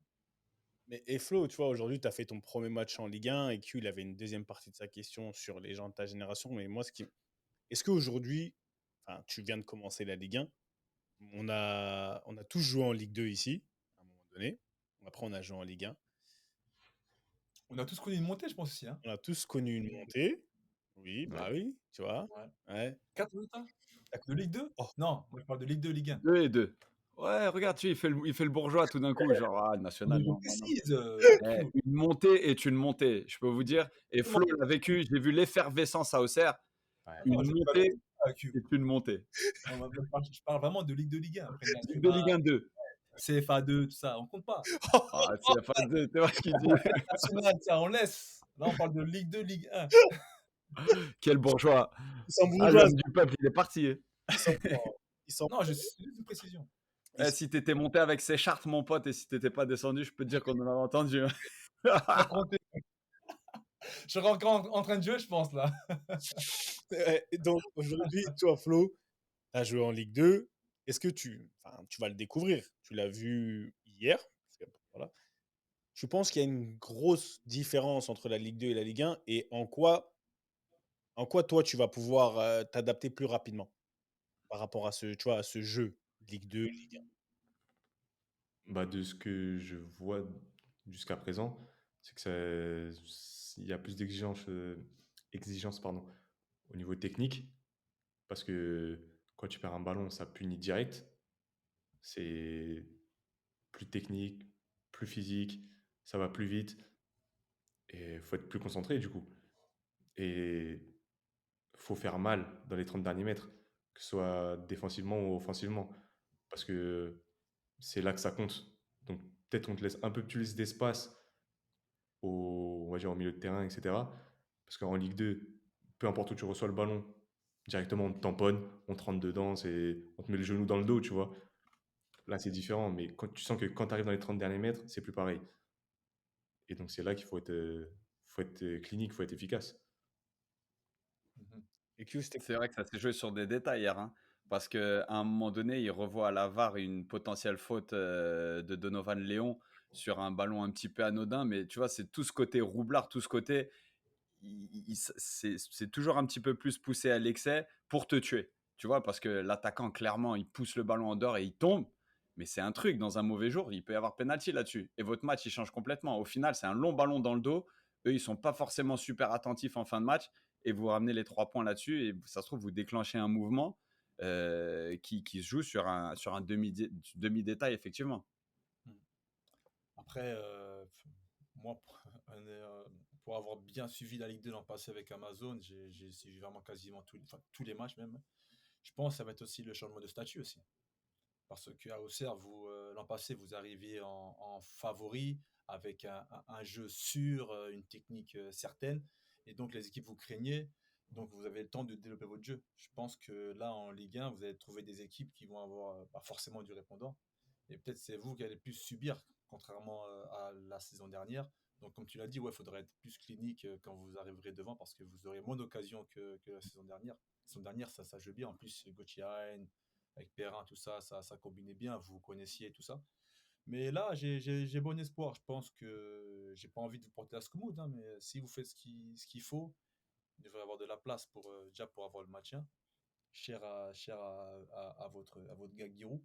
Mais et Flo, tu vois, aujourd'hui, tu as fait ton premier match en Ligue 1 et Q, il avait une deuxième partie de sa question sur les gens de ta génération. Mais moi, est-ce qu'aujourd'hui, enfin, tu viens de commencer la Ligue 1. On a tous joué en Ligue 2 ici, à un moment donné. Après, on a joué en Ligue 1. On a tous connu une montée, je pense aussi. Hein. On a tous connu une montée. Oui, Ouais. bah oui, tu vois. Ouais. Ouais. 4 minutes, hein. De Ligue 2 Oh, Non, moi je parle de Ligue 2, Ligue 1. 2 et 2. Ouais, regarde, il fait le bourgeois tout d'un coup, genre, ah, On national, est non, non, non. précise. Une montée est une montée, je peux vous dire. Et Flo Exactement. l'a vécu, j'ai vu l'effervescence à Auxerre. ouais. Non, Une je parle montée de Q. est une montée. Je parle vraiment de Ligue 2, Ligue 1. Après, Ligue de Ligue National, 1 2. CFA 2, tout ça, on compte pas. Ah, CFA2, tu vois ce qu'il dit. National, ça, on laisse. Là, on parle de Ligue 2, Ligue 1. Quel bourgeois. Ils sont Ah, bourgeois. l'homme du peuple, il est parti. Ils sont Non, c'est juste une précision. Si t'étais monté avec ces chartes, mon pote, et si t'étais pas descendu, je peux te dire qu'on en avait entendu. Pas compter. Je serais encore en train de jouer, je pense, là. Et donc, aujourd'hui, toi, Flo, tu as joué en Ligue 2. Est-ce que tu vas le découvrir? Tu l'as vu hier. Parce que, voilà. Je pense qu'il y a une grosse différence entre la Ligue 2 et la Ligue 1 et en quoi toi, tu vas pouvoir t'adapter plus rapidement par rapport à à ce jeu Ligue 2, Ligue 1. Bah, de ce que je vois jusqu'à présent, c'est que il y a plus exigences, pardon, au niveau technique, parce que quand tu perds un ballon, ça punit direct. C'est plus technique, plus physique, ça va plus vite, et il faut être plus concentré du coup. Et faut faire mal dans les 30 derniers mètres, que ce soit défensivement ou offensivement, parce que c'est là que ça compte. Donc peut-être on te laisse un peu plus d'espace on va dire, au milieu de terrain, etc. Parce qu'en Ligue 2, peu importe où tu reçois le ballon, directement on te tamponne, on te rentre dedans, on te met le genou dans le dos, tu vois. Là, c'est différent, mais quand tu sens que quand tu arrives dans les 30 derniers mètres, c'est plus pareil. Et donc, c'est là qu'il faut être clinique, il faut être efficace. Et Q, c'était C'est vrai que ça s'est joué sur des détails hier, hein, parce qu'à un moment donné, il revoit à la VAR une potentielle faute de Donovan Léon sur un ballon un petit peu anodin, mais tu vois, c'est tout ce côté roublard, tout ce côté, c'est toujours un petit peu plus poussé à l'excès pour te tuer, tu vois, parce que l'attaquant, clairement, il pousse le ballon en dehors et il tombe, mais c'est un truc, dans un mauvais jour, il peut y avoir penalty là-dessus, et votre match, il change complètement. Au final, c'est un long ballon dans le dos, eux, ils sont pas forcément super attentifs en fin de match, et vous ramenez les 3 points là-dessus, et ça se trouve, vous déclenchez un mouvement qui se joue sur un demi-détail, effectivement. Après, moi, pour avoir bien suivi la Ligue 2 l'an passé avec Amazon, j'ai suivi vraiment quasiment tous les matchs même. Je pense que ça va être aussi le changement de statut aussi. Parce qu'à Auxerre, l'an passé, vous arriviez en favori avec un jeu sûr, une technique certaine. Et donc, les équipes vous craignaient. Donc, vous avez le temps de développer votre jeu. Je pense que là, en Ligue 1, vous allez trouver des équipes qui vont avoir pas forcément du répondant. Et peut-être c'est vous qui allez plus subir, contrairement à la saison dernière. Donc, comme tu l'as dit, il faudrait être plus clinique quand vous arriverez devant parce que vous aurez moins d'occasions que la saison dernière. La saison dernière, ça joue bien. En plus, Gauthier avec Perrin, tout ça, ça combinait bien, vous vous connaissiez tout ça. Mais là, j'ai bon espoir. Je pense que j'ai pas envie de vous porter la scoumoune, hein, mais si vous faites ce qu'il faut, il devrait y avoir de la place déjà pour avoir le maintien, cher à votre gars Giroud.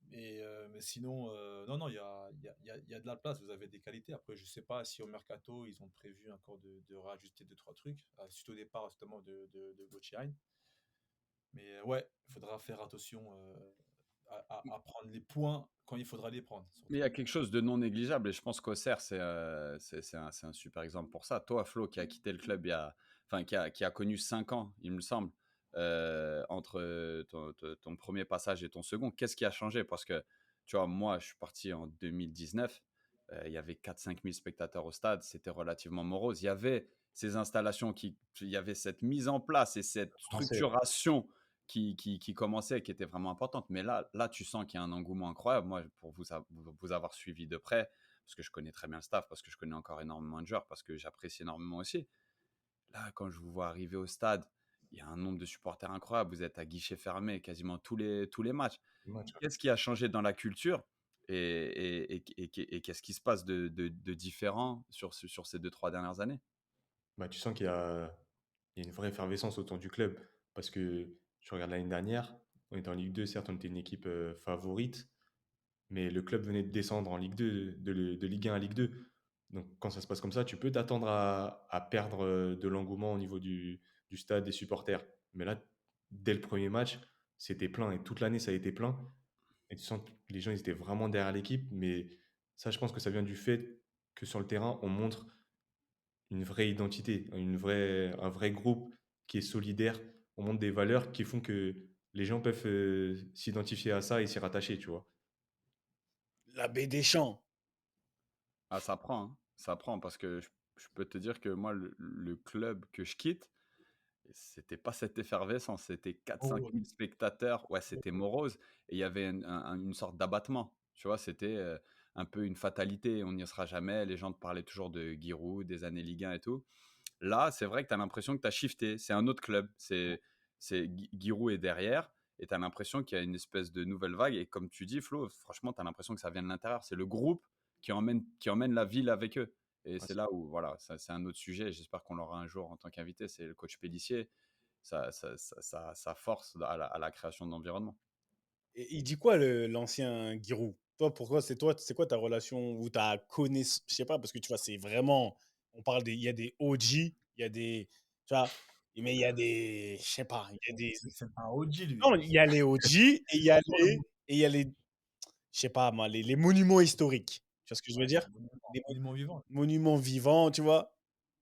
Mais sinon, non, il y a de la place, vous avez des qualités. Après, je sais pas si au mercato, ils ont prévu encore de rajouter 2-3 trucs, suite au départ justement de Gauthier. Mais ouais, il faudra faire attention à prendre les points quand il faudra les prendre. Mais il y a quelque chose de non négligeable, et je pense qu'Auxerre, c'est un super exemple pour ça. Toi, Flo, qui a quitté le club qui a connu 5 ans, il me semble, entre ton premier passage et ton second, qu'est-ce qui a changé? Parce que, tu vois, moi, je suis parti en 2019, il y avait 4-5 000 spectateurs au stade, c'était relativement morose. Il y avait ces installations, il y avait cette mise en place et cette structuration qui commençait, qui était vraiment importante. Mais là, tu sens qu'il y a un engouement incroyable. Moi, pour vous avoir suivi de près, parce que je connais très bien le staff, parce que je connais encore énormément de joueurs, parce que j'apprécie énormément aussi. Là, quand je vous vois arriver au stade, il y a un nombre de supporters incroyable. Vous êtes à guichet fermé quasiment tous les matchs. Qu'est-ce qui a changé dans la culture et qu'est-ce qui se passe de différent sur ces 2-3 dernières années? Bah, tu sens qu'il y a une vraie effervescence autour du club, parce que tu regardes l'année dernière, on était en Ligue 2, certes, on était une équipe favorite, mais le club venait de descendre en Ligue 2, de Ligue 1 à Ligue 2. Donc quand ça se passe comme ça, tu peux t'attendre à perdre de l'engouement au niveau du stade, des supporters. Mais là, dès le premier match, c'était plein et toute l'année, ça a été plein. Et tu sens que les gens, ils étaient vraiment derrière l'équipe. Mais ça, je pense que ça vient du fait que sur le terrain, on montre une vraie identité, un vrai groupe qui est solidaire. On montre des valeurs qui font que les gens peuvent s'identifier à ça et s'y rattacher, tu vois. La baie des champs. Ah, ça prend, hein. Ça prend parce que je peux te dire que moi, le club que je quitte, c'était pas cette effervescence, c'était 4-5 Oh, 000 spectateurs. Ouais, c'était morose. Et il y avait une sorte d'abattement. Tu vois, c'était un peu une fatalité. On n'y sera jamais. Les gens te parlaient toujours de Giroud, des années Ligue 1 et tout. Là, c'est vrai que tu as l'impression que tu as shifté. C'est un autre club. Giroud est derrière. Et tu as l'impression qu'il y a une espèce de nouvelle vague. Et comme tu dis, Flo, franchement, tu as l'impression que ça vient de l'intérieur. C'est le groupe qui emmène la ville avec eux. Et Ouais, c'est là où, voilà, ça, c'est un autre sujet. J'espère qu'on l'aura un jour en tant qu'invité. C'est le coach Pélissier. Ça force à la création d'environnement. Et il dit quoi, l'ancien Giroud? Toi, c'est quoi ta relation ou ta connaissance? Je sais pas, parce que tu vois, c'est vraiment. Il y a des OG, il y a des. Tu vois, mais il y a des. Je sais pas, il y a des. c'est un OG, lui. Non, il y a les OG et il y a les. Je sais pas, moi, les monuments historiques. Tu vois ce que je veux Ouais, dire? Les monument vivant. monuments vivants, tu vois.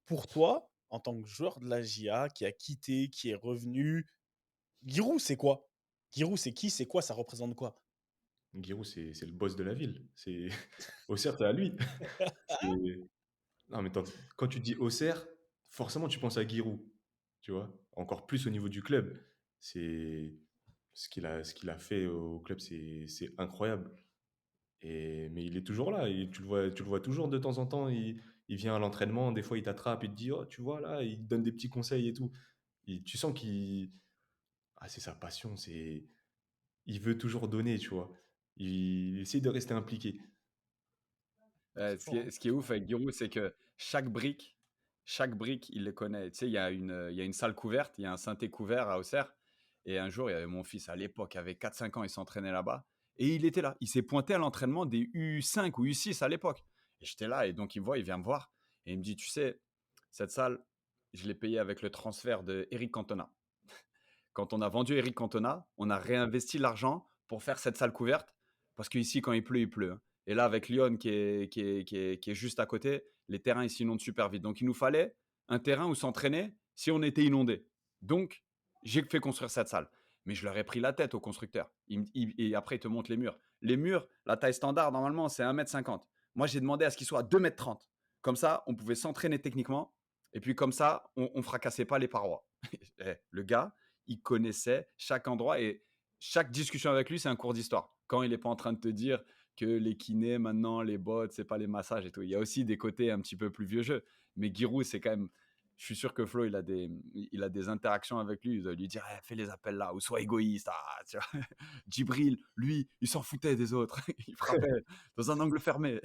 Pour toi, en tant que joueur de la GIA qui a quitté, qui est revenu, Giroud, c'est quoi? Giroud, c'est qui? C'est quoi? Ça représente quoi? Giroud, c'est le boss de la ville. C'est Auxerre, c'est à lui. C'est- Non, mais quand tu dis Auxerre, forcément, tu penses à Giroud. Tu vois? Encore plus au niveau du club. C'est ce qu'il a fait au club, c'est incroyable. Mais il est toujours là. Et tu le vois toujours de temps en temps. Il vient à l'entraînement. Des fois, il t'attrape. Il te dit, oh, tu vois là. Il te donne des petits conseils et tout. Tu sens c'est sa passion. Il veut toujours donner, tu vois. Il essaie de rester impliqué. Ouais, C'est ce qui fort, est, hein. ce qui est ouf avec Giroud, c'est que chaque brique, il le connaît. Tu sais, il y a une salle couverte, il y a un synthé couvert à Auxerre. Et un jour, il y avait mon fils à l'époque, il avait 4-5 ans, il s'entraînait là-bas. Et il était là. Il s'est pointé à l'entraînement des U5 ou U6 à l'époque. Et j'étais là, et donc il vient me voir. Et il me dit, tu sais, cette salle, je l'ai payée avec le transfert de Eric Cantona. Quand on a vendu Eric Cantona, on a réinvesti l'argent pour faire cette salle couverte. Parce qu'ici, quand il pleut, il pleut, hein. Et là, avec Lyon qui est juste à côté, les terrains, ils s'inondent super vite. Donc, il nous fallait un terrain où s'entraîner si on était inondé. Donc, j'ai fait construire cette salle. Mais je leur ai pris la tête au constructeur. Et après, ils te montrent les murs. Les murs, la taille standard, normalement, c'est 1,50 m. Moi, j'ai demandé à ce qu'ils soient à 2,30 m. Comme ça, on pouvait s'entraîner techniquement. Et puis, comme ça, on ne fracassait pas les parois. Le gars, il connaissait chaque endroit et chaque discussion avec lui, c'est un cours d'histoire. Quand il n'est pas en train de te dire que les kinés, maintenant, les bottes, c'est pas les massages et tout. Il y a aussi des côtés un petit peu plus vieux jeu. Mais Giroud, c'est quand même. Je suis sûr que Flo, il a des interactions avec lui. Il doit lui dire fais les appels là, ou sois égoïste. Ah, tu vois. Djibril, lui, il s'en foutait des autres. Il frappait dans un angle fermé.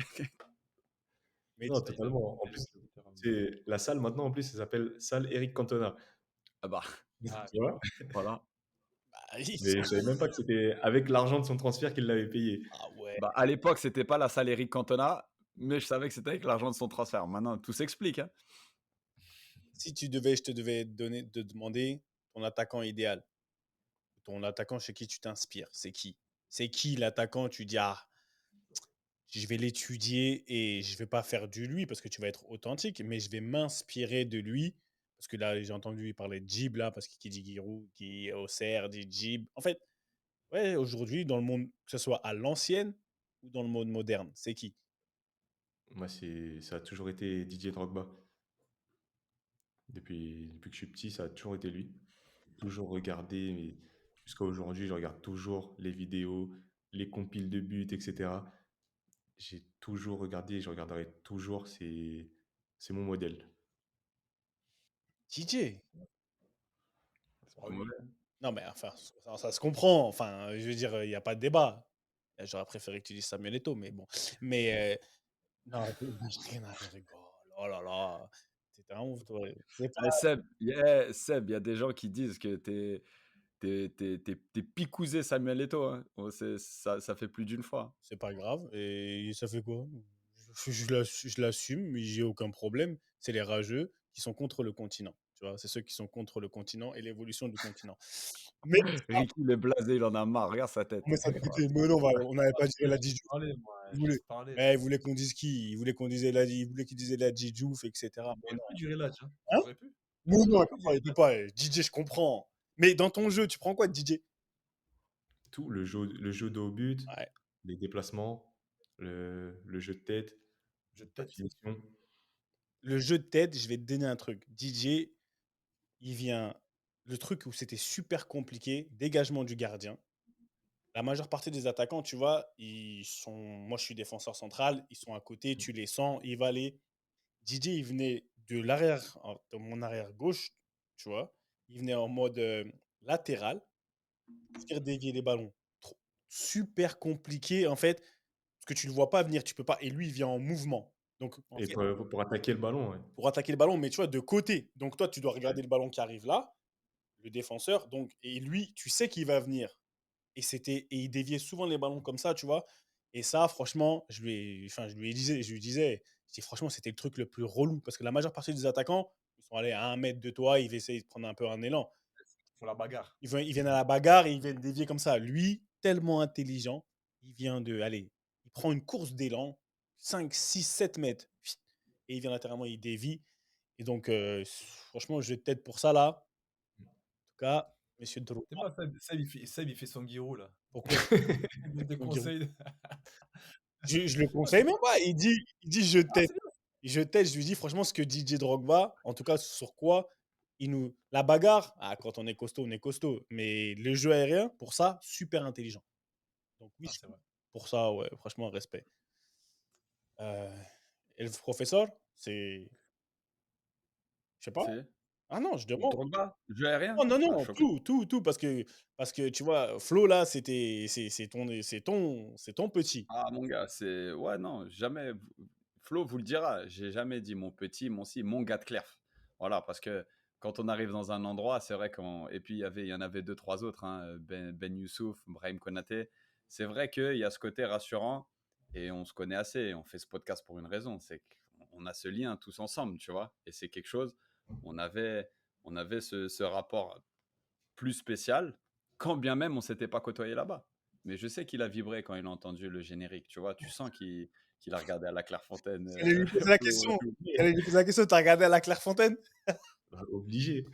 Mais Non, totalement. En plus, c'est la salle maintenant, en plus, elle s'appelle salle Eric Cantona. Ah bah, Ah, Tu vois? voilà. Mais je savais même pas que c'était avec l'argent de son transfert qu'il l'avait payé. Ah ouais. Bah, à l'époque, c'était pas la salle Eric Cantona, mais je savais que c'était avec l'argent de son transfert. Maintenant, tout s'explique, hein. Je te devais demander ton attaquant idéal, ton attaquant chez qui tu t'inspires. C'est qui? C'est qui l'attaquant? Tu dis, ah, je vais l'étudier et je vais pas faire du lui parce que tu vas être authentique, mais je vais m'inspirer de lui. Parce que là, j'ai entendu parler de Jib, là, parce qu'il dit Giroud, qui est Auxerre, dit Jib. En fait, ouais, aujourd'hui, dans le monde, que ce soit à l'ancienne ou dans le monde moderne, c'est qui? Moi, ça a toujours été Didier Drogba. Depuis que je suis petit, ça a toujours été lui. Toujours regardé, mais jusqu'à aujourd'hui, je regarde toujours les vidéos, les compiles de buts, etc. J'ai toujours regardé et je regarderai toujours. C'est mon modèle. DJ. C'est Ah pas oui. mauvais. Non, mais enfin, ça se comprend. Enfin, je veux dire, il n'y a pas de débat. J'aurais préféré que tu dises Samuel Eto'o, mais bon. Mais non, je rigole. Oh là là. C'est un ouf, toi. C'est pas. Seb, yeah, Seb, il y a des gens qui disent que t'es picousé Samuel Eto'o, hein. Oh, ça fait plus d'une fois. C'est pas grave. Et ça fait quoi? Je l'assume, mais j'ai aucun problème. C'est les rageux qui sont contre le continent. Tu vois, c'est ceux qui sont contre le continent et l'évolution du continent. Mais Ricky, il est blasé, il en a marre. Regarde sa tête. mais ça te Voilà. coûtait. Mais non, on n'avait pas dit la Diouf. Parler, moi, Il je voulait, laisse parler. il voulait qu'on dise qui? Il voulait qu'on dise il voulait qu'il disait la Diouf, etc. Mais Ça aurait non. pu durer l'âge, hein. Hein? Ça aurait pu. Non, Ça non, aurait il pu peut pas, durer il peut pas. DJ, je comprends. Mais dans ton jeu, tu prends quoi de DJ? Tout, le jeu de haut but, Ouais. les déplacements, le jeu de tête, Je la tête. finition. Le jeu de tête, je vais te donner un truc. DJ, il vient. Le truc où c'était super compliqué, dégagement du gardien. La majeure partie des attaquants, tu vois, ils sont. Moi, je suis défenseur central, ils sont à côté, tu les sens, il va aller. DJ, il venait de l'arrière, de mon arrière gauche, tu vois. Il venait en mode latéral, faire dévier les ballons. Super compliqué, en fait, parce que tu ne le vois pas venir, tu peux pas. Et lui, il vient en mouvement. Donc, en Et fait, pour attaquer le ballon, ouais. pour attaquer le ballon, mais tu vois, de côté. Donc, toi, tu dois regarder le ballon qui arrive là, le défenseur. Donc, et lui, tu sais qu'il va venir. Et il déviait souvent les ballons comme ça, tu vois. Et ça, franchement, je lui disais, franchement, c'était le truc le plus relou. Parce que la majeure partie des attaquants, ils sont allés à 1 mètre de toi, ils essayer de prendre un peu un élan. Pour la bagarre. Ils viennent à la bagarre et ils viennent dévier comme ça. Lui, tellement intelligent, il vient de. Allez, il prend une course d'élan, 5, 6, 7 mètres. Et il vient latéralement, il dévie. Et donc, franchement, je vais peut-être pour ça, là. En tout cas, monsieur C'est Drogba, pas Seb, il fait son Giroud, là. pourquoi Il donne des son Giroud conseils. Je le Ah, conseille même pas. Il dit je ah, t'aide. c'est bien. Je t'aide. Je lui dis franchement ce que DJ Drogba, en tout cas sur quoi il nous. La bagarre, quand on est costaud, on est costaud. Mais le jeu aérien, pour ça, super intelligent. Donc oui, Ah, c'est vrai. pour ça, ouais, franchement, respect. Et le professeur, c'est. Je sais pas. C'est Ah non, je demande. Drogba, jeu aérien? Non, non, Ah, non, choqué. tout. Parce que tu vois, Flo, là, c'est ton petit. Ah, mon gars, c'est. Ouais, non, jamais. Flo vous le dira, j'ai jamais dit mon petit, mon si, mon gars de Clerf. Voilà, parce que quand on arrive dans un endroit, c'est vrai qu'on. Et puis, il y en avait deux, trois autres, hein, Ben Youssouf, Brahim Konaté. C'est vrai qu'il y a ce côté rassurant et on se connaît assez. On fait ce podcast pour une raison, c'est qu'on a ce lien tous ensemble, tu vois. Et c'est quelque chose, on avait, on avait ce rapport plus spécial, quand bien même on s'était pas côtoyé là-bas. Mais je sais qu'il a vibré quand il a entendu le générique, tu vois. Tu sens qu'il a regardé à la Clairefontaine. J'allais lui poser la question. J'allais lui poser la question. T'as regardé à la Clairefontaine? Obligé.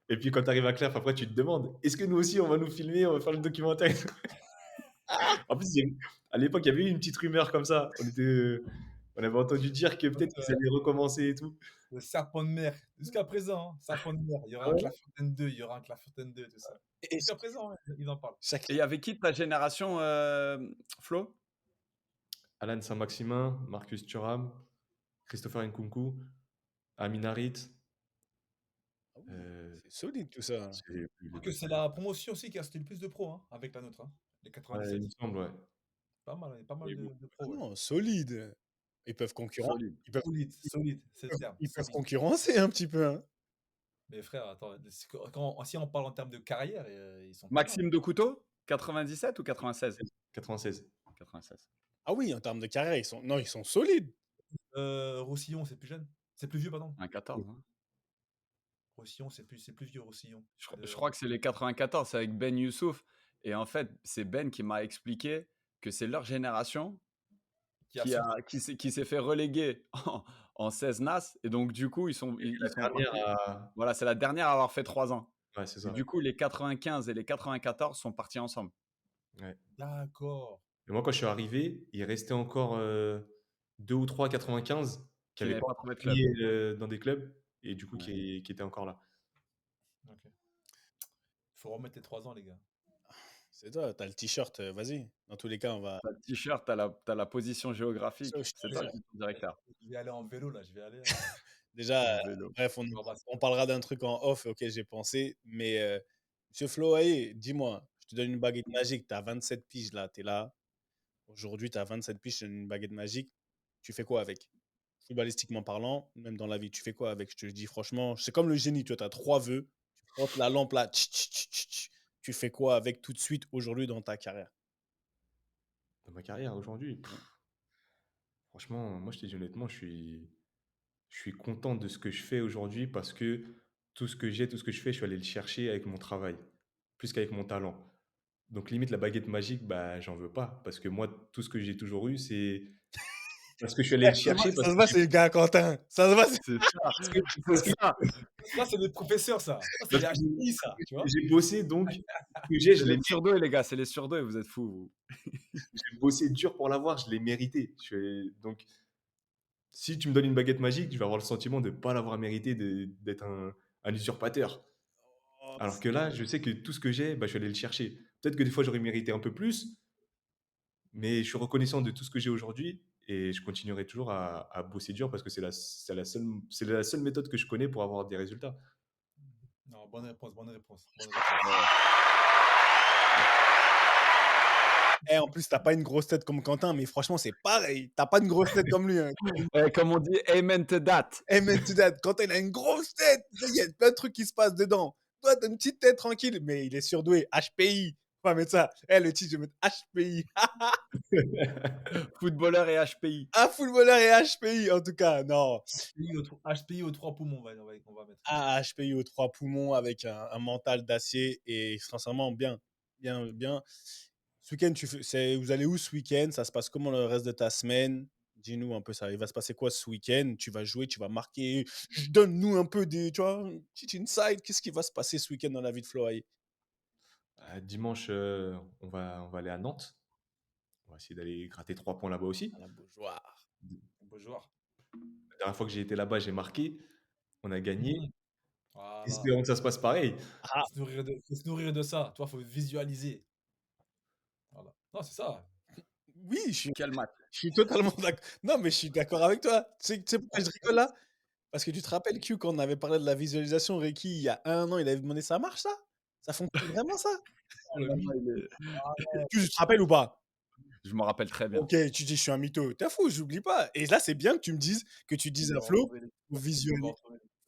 Et puis quand tu arrives à Clerf, après tu te demandes, est-ce que nous aussi on va nous filmer, on va faire le documentaire? En plus, à l'époque, il y avait eu une petite rumeur comme ça. On avait entendu dire que peut-être qu'ils allaient recommencer et tout. Le serpent de mer. Jusqu'à présent, hein, serpent de mer. Il y aura un Clairefontaine 2, il y aura un Clairefontaine 2, tout ça. Et Jusqu'à présent, hein, ils en parlent. chaque- Et il y avait qui de ta génération, Flo? Alan Saint-Maximin, Marcus Thuram, Christopher Nkunku, Amin Harit. C'est solide tout ça. Que c'est la promotion aussi qui a acheté le plus de pros, hein, avec la nôtre. Hein. Les Ouais, 97. il me semble, ouais. Pas mal, il y a pas mal Oui, de Ah pros. Ouais. non, solide. Ils peuvent concurrencer. Solide. Solide, c'est le terme. Ils peuvent solide. concurrencer un petit peu. Hein. Mais frère, attends, si on parle en termes de carrière, ils sont pas mal. Maxime de Couteau 97 ou 96? 96. 96. Ah oui, en termes de carrière, ils sont solides. Roussillon, c'est plus jeune. C'est plus vieux, pardon. Un 14, hein. Roussillon, c'est plus vieux, Roussillon. Je crois que c'est les 94, c'est avec Ben Youssouf. Et en fait, c'est Ben qui m'a expliqué que c'est leur génération qui s'est fait reléguer en 16 NAS. Et donc, du coup, ils sont Dernière partis. à... Voilà, c'est la dernière à avoir fait 3 ans. Ouais, c'est Et ça. du coup, les 95 et les 94 sont partis ensemble. Ouais. D'accord. Et moi, quand je suis arrivé, il restait encore 2 ou 3 95 qui Qui n'avaient n'avaient pas pas trouvé de club. signé dans des clubs et du coup Ouais. qui étaient encore là. Ok. Faut remettre les 3 ans, les gars. C'est toi, t'as le t-shirt, vas-y. Dans tous les cas, on va. T'as le t-shirt, t'as la position géographique. Ça, C'est toi qui es ton directeur. Je vais aller en vélo, là. Je vais aller. Déjà, En vélo. bref, Je m'embrasse. on parlera d'un truc en off auquel j'ai pensé. Mais Monsieur Flo, allez, dis-moi, je te donne une baguette magique. Tu as 27 piges là, tu es là. Aujourd'hui, tu as 27 piges, je te donne une baguette magique. Tu fais quoi avec? Footballistiquement parlant, même dans la vie, tu fais quoi avec? Je te le dis franchement, c'est comme le génie, tu as 3 vœux. Tu portes la lampe là, tu tu fais quoi avec tout de suite aujourd'hui dans ta carrière? Dans ma carrière aujourd'hui, franchement, moi, je te dis honnêtement, je suis content de ce que je fais aujourd'hui parce que tout ce que j'ai, tout ce que je fais, je suis allé le chercher avec mon travail, plus qu'avec mon talent. Donc limite, la baguette magique, bah, j'en veux pas parce que moi, tout ce que j'ai toujours eu, c'est parce que je suis allé le chercher, parce Ça se que voit, c'est le gars Quentin. Ça se voit, c'est C'est ça, parce que c'est parce que ça. Ça, c'est des professeurs, ça. Ça, c'est parce les que HPI, ça, tu vois. j'ai bossé, donc ce que j'ai, C'est je les l'ai surdoués, les gars, c'est les surdoués, vous êtes fous, vous. j'ai bossé dur pour l'avoir, je l'ai mérité. Donc, si tu me donnes une baguette magique, je vais avoir le sentiment de ne pas l'avoir mérité, d'être un usurpateur. oh, Alors que là, je sais que tout ce que j'ai, bah, je suis allé le chercher. Peut-être que des fois, j'aurais mérité un peu plus, mais je suis reconnaissant de tout ce que j'ai aujourd'hui et je continuerai toujours à bosser dur parce que c'est la seule méthode que je connais pour avoir des résultats. Non, bonne réponse, bonne réponse, bonne réponse. Eh, en plus, t'as pas une grosse tête comme Quentin, mais franchement, c'est pareil. T'as pas une grosse tête comme lui. Hein. Comme on dit, amen to that. Eh, mais Quentin, il a une grosse tête. Il y a plein de trucs qui se passent dedans. Toi, t'as une petite tête tranquille, mais il est surdoué. HPI. On va mettre ça. Eh, le titre, je vais mettre HPI. Footballeur et HPI. Un footballeur et HPI, en tout cas. Non. HPI aux 3 poumons, on va mettre. Un HPI aux 3 poumons avec un mental d'acier et sincèrement, bien. Bien, bien. Ce week-end, vous allez où ce week-end? Ça se passe comment le reste de ta semaine? Dis-nous un peu ça. Il va se passer quoi ce week-end? Tu vas jouer, tu vas marquer. Donne-nous un peu tu vois, une petite insight. Qu'est-ce qui va se passer ce week-end dans la vie de Floaï? Dimanche, on va aller à Nantes. On va essayer d'aller gratter 3 points là-bas À aussi. la Beaujoire. Beau joueur. La dernière fois que j'ai été là-bas, j'ai marqué. On a gagné. Voilà. Espérons que ça se passe pareil. Ah, Faut se nourrir de ça. Toi, faut visualiser. Voilà. Non, c'est ça. oui, Quel match. je suis totalement d'accord. Non, mais je suis d'accord avec toi. Tu sais pourquoi je rigole là? Parce que tu te rappelles, Q, quand on avait parlé de la visualisation, Ricky, il y a 1 an, il avait demandé ça marche ça? Ça fonctionne vraiment ça? Le mythe. Tu te rappelles ou pas? Je me rappelle très bien. Ok, tu dis je suis un mytho. T'es fou, j'oublie pas. Et là, c'est bien que tu me dises, que tu dises à Flo,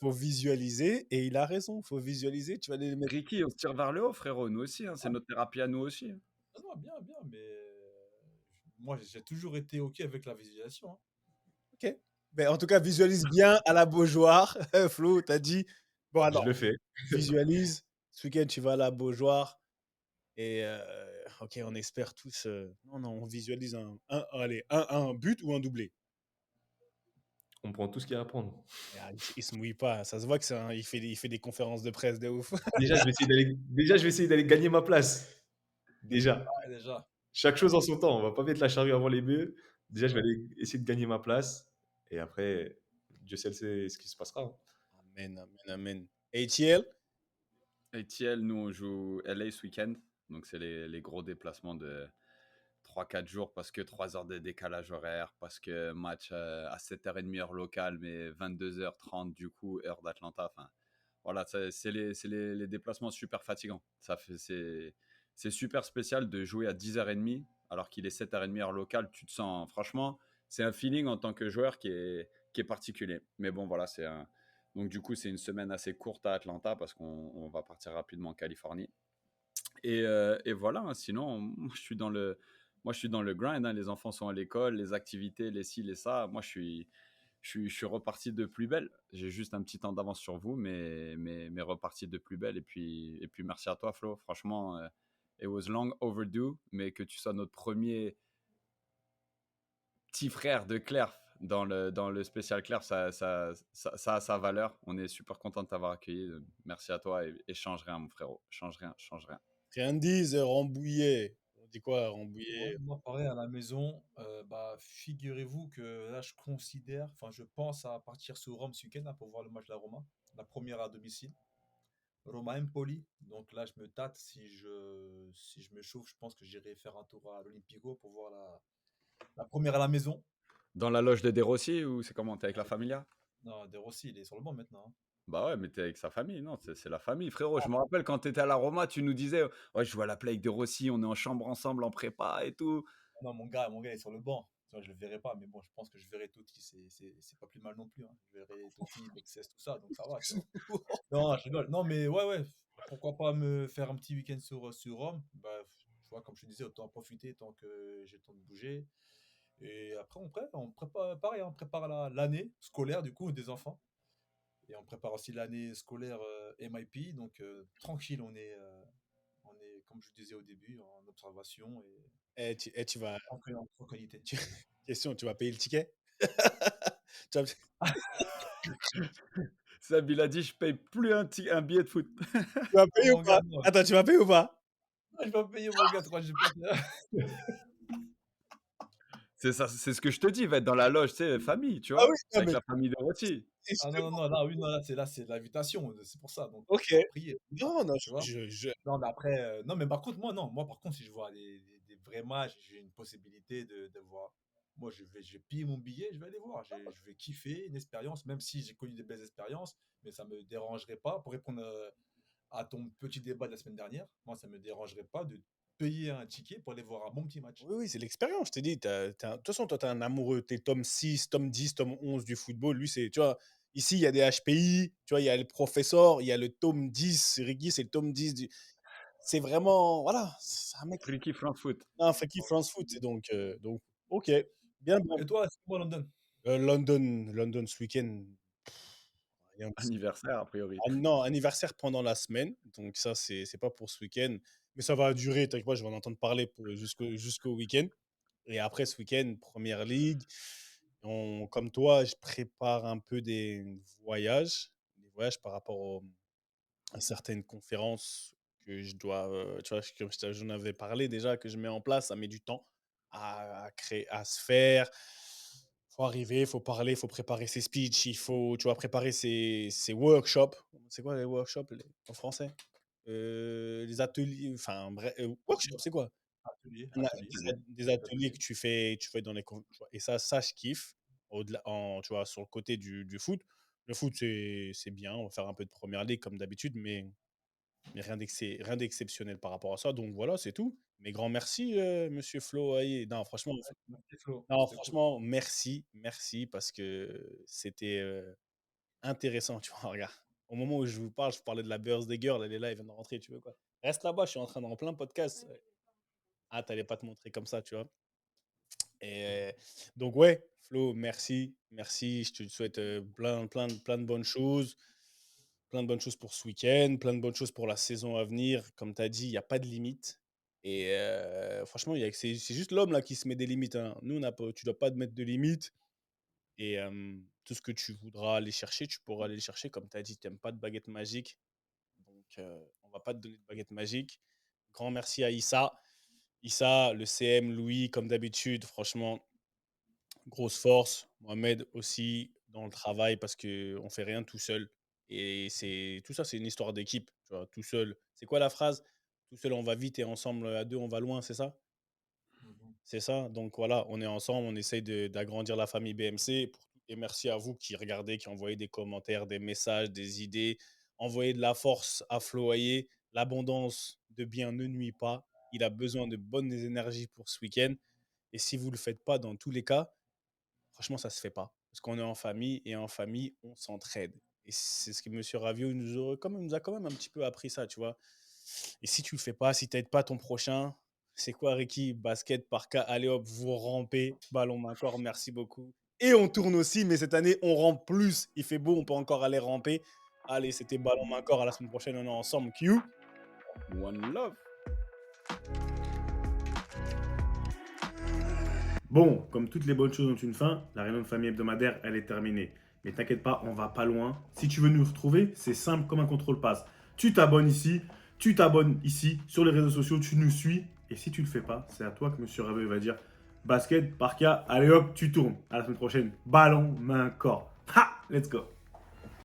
faut visualiser. Et il a raison, faut visualiser. Tu vas aller les mettre. Ricky, on se tire vers le haut, frérot. Nous aussi, hein, c'est notre thérapie à nous aussi. Hein. Ah non, bien, bien, mais moi, j'ai toujours été OK avec la visualisation. Hein. Ok. Mais en tout cas, visualise bien à la Beaujoire. Flo, t'as dit. Bon, Je alors, le fais. visualise. Ce week-end, tu vas à la Beaujoire. Et ok, on espère tous. Non, non, on visualise allez, un but ou un doublé. On prend tout ce qu'il y a à prendre. Ah, il se mouille pas. Ça se voit que il fait des conférences de presse de ouf. Déjà, je vais essayer d'aller gagner ma place. Déjà. Ouais, déjà. Chaque chose en son temps. On va pas mettre la charrue avant les bœufs. Déjà, je vais aller essayer de gagner ma place. Et après, Dieu seul sait ce qui se passera. Hein. Amen, amen, amen. ATL? ATL, nous, on joue LA ce week-end. Donc, c'est les gros déplacements de 3-4 jours parce que 3 heures de décalage horaire, parce que match à 7h30 heure locale, mais 22h30 du coup, heure d'Atlanta. Enfin, voilà, c'est les déplacements super fatigants. C'est super spécial de jouer à 10h30 alors qu'il est 7h30 heure locale. Tu te sens, franchement, c'est un feeling en tant que joueur qui est particulier. Mais bon, voilà, donc du coup, c'est une semaine assez courte à Atlanta parce qu'on va partir rapidement en Californie. Et voilà, hein, sinon, moi, je suis dans le grind. Hein, les enfants sont à l'école, les activités, les ci, les ça. Moi, je suis reparti de plus belle. J'ai juste un petit temps d'avance sur vous, mais reparti de plus belle. Et puis merci à toi, Flo. Franchement, it was long overdue, mais que tu sois notre premier petit frère de Clerf dans le spécial Clerf, ça a sa valeur. On est super content de t'avoir accueilli. Merci à toi et change rien, mon frérot. Change rien, change rien. Rien dise, Rambouillet. On dit quoi, Rambouillet? Ouais, moi, pareil, à la maison, bah, figurez-vous que là, je pense à partir sur Rome ce week-end là, pour voir le match de la Roma, la première à domicile. Roma Empoli. Donc là, je me tâte. Si je me chauffe, je pense que j'irai faire un tour à l'Olympico pour voir la première à la maison. Dans la loge de De Rossi ou c'est comment? T'es avec la familia? Non, De Rossi, il est sur le banc maintenant. Hein. Bah ouais, mais t'es avec sa famille, non? C'est la famille, frérot. Je me rappelle quand t'étais à la Roma, tu nous disais, ouais, je joue à la play avec De Rossi, on est en chambre ensemble en prépa et tout. Non, mon gars est sur le banc. Tu vois, je le verrai pas, mais bon, je pense que je verrai Totti. C'est pas plus mal non plus. Hein. Je verrai Totti, Bexes, tout ça, donc ça va. Tu vois. Non, je rigole. Non, mais ouais, ouais. pourquoi pas me faire un petit week-end sur Rome? Bah, tu vois, comme je te disais, autant en profiter tant que j'ai le temps de bouger. Et après, on prépare, pareil, on prépare l'année scolaire du coup des enfants. Et on prépare aussi l'année scolaire MIP. Donc, tranquille, on est, comme je disais au début, en observation Tu vas. en tranquillité. tu- Question, tu vas payer le ticket? Tu vas- Seb, il a dit, je paye plus un billet de foot. tu vas payer ou Mon pas? gars, non. Attends, tu vas payer ou pas? Je vais pas payer, mon gars, toi, j'ai pas. C'est ça, c'est ce que je te dis, va être dans la loge, tu sais, famille, tu Ah oui, vois, non, avec mais la famille de Rossi. Ah non, non, justement. non, là, oui, non, là, c'est de l'invitation, c'est pour ça. Donc, Ok. tu vas prier, Non, non, tu vois. je- Non, mais après, non, mais par contre, moi, non, moi, par contre, si je vois des vrais matchs, j'ai une possibilité de voir. Moi, je vais piller mon billet, je vais aller voir. Je vais kiffer une expérience, même si j'ai connu des belles expériences, mais ça me dérangerait pas. Pour répondre à ton petit débat de la semaine dernière, moi, ça me dérangerait pas de payer un ticket pour aller voir un bon petit match. Oui, oui, c'est l'expérience. Je t'ai dit, de toute façon, toi, tu es un amoureux. Tu es tome 6, tome 10, tome 11 du football. Lui, c'est, tu vois, ici, il y a des HPI, tu vois, il y a le professeur, il y a le tome 10. Riggy, c'est le tome 10 du. C'est vraiment, voilà, c'est un mec, Freaky France Foot. un qui France Foot. Et donc, ok, bien, bien. Et toi, c'est quoi London? London ce week-end. Rien de- Anniversaire, a priori. Ah non, anniversaire pendant la semaine. Donc, ça, c'est pas pour ce week-end. Mais ça va durer, t'inquiète pas, je vais en entendre parler jusqu'au week-end. Et après ce week-end, Première Ligue, comme toi, je prépare un peu des voyages par rapport à certaines conférences que je dois, tu vois, comme j'en avais parlé déjà, que je mets en place, ça met du temps à créer, à se faire. Faut arriver, faut parler, faut préparer ses speeches, il faut, tu vois, préparer ses workshops. C'est quoi les workshops en français? Les ateliers, enfin bref, workshop, c'est quoi? Atelier, atelier. Des ateliers que tu fais dans les tu vois, et ça je kiffe au-delà tu vois, sur le côté du foot. Le foot, c'est bien, on va faire un peu de première ligue comme d'habitude, mais rien d'exceptionnel par rapport à ça. Donc voilà, c'est tout. Mais grand merci, monsieur Flo Haye. Merci Flo, Non, c'était cool. franchement, merci parce que c'était intéressant, tu vois. Regarde, au moment où je vous parle, je vous parlais de la birthday girl, elle est là, elle vient de rentrer, tu veux quoi? Reste là-bas, je suis en train d'en plein podcast. Ah, t'allais pas te montrer comme ça, tu vois. Et donc, ouais, Flo, merci. Merci. Je te souhaite plein de bonnes choses. Plein de bonnes choses pour ce week-end. Plein de bonnes choses pour la saison à venir. Comme tu as dit, il n'y a pas de limite. Et franchement, c'est juste l'homme là qui se met des limites, hein. Nous, tu ne dois pas te mettre de limites. Et tout ce que tu voudras aller chercher, tu pourras aller le chercher. Comme tu as dit, tu n'aimes pas de baguette magique. Donc, on ne va pas te donner de baguette magique. Grand merci à Issa. Issa, le CM, Louis, comme d'habitude, franchement, grosse force. Mohamed aussi dans le travail parce qu'on ne fait rien tout seul. Et tout ça, c'est une histoire d'équipe. Tu vois, tout seul. C'est quoi la phrase? Tout seul, on va vite et ensemble, à deux, on va loin, c'est ça? Mhm. C'est ça. Donc voilà, on est ensemble, on essaye d'agrandir la famille BMC. Et merci à vous qui regardez, qui envoyez des commentaires, des messages, des idées. Envoyez de la force à Floyer. L'abondance de bien ne nuit pas. Il a besoin de bonnes énergies pour ce week-end. Et si vous ne le faites pas, dans tous les cas, franchement, ça se fait pas. Parce qu'on est en famille et en famille, on s'entraide. Et c'est ce que M. Raviot nous a quand même un petit peu appris ça, tu vois. Et si tu le fais pas, si tu n'aides pas ton prochain, c'est quoi, Ricky? Basket, parka, allez hop, vous rampez, ballon main corps, merci beaucoup. Et on tourne aussi, mais cette année, on rampe plus. Il fait beau, on peut encore aller ramper. Allez, c'était ballon main corps. À la semaine prochaine, on est ensemble. Q. One love. Bon, comme toutes les bonnes choses ont une fin, la réunion de famille hebdomadaire, elle est terminée. Mais t'inquiète pas, on va pas loin. Si tu veux nous retrouver, c'est simple comme un contrôle passe. Tu t'abonnes ici, sur les réseaux sociaux, tu nous suis. Et si tu le fais pas, c'est à toi que Monsieur Rabeux va dire basket, parka, allez hop, tu tournes. À la semaine prochaine, ballon, main, corps. Ha! Let's go!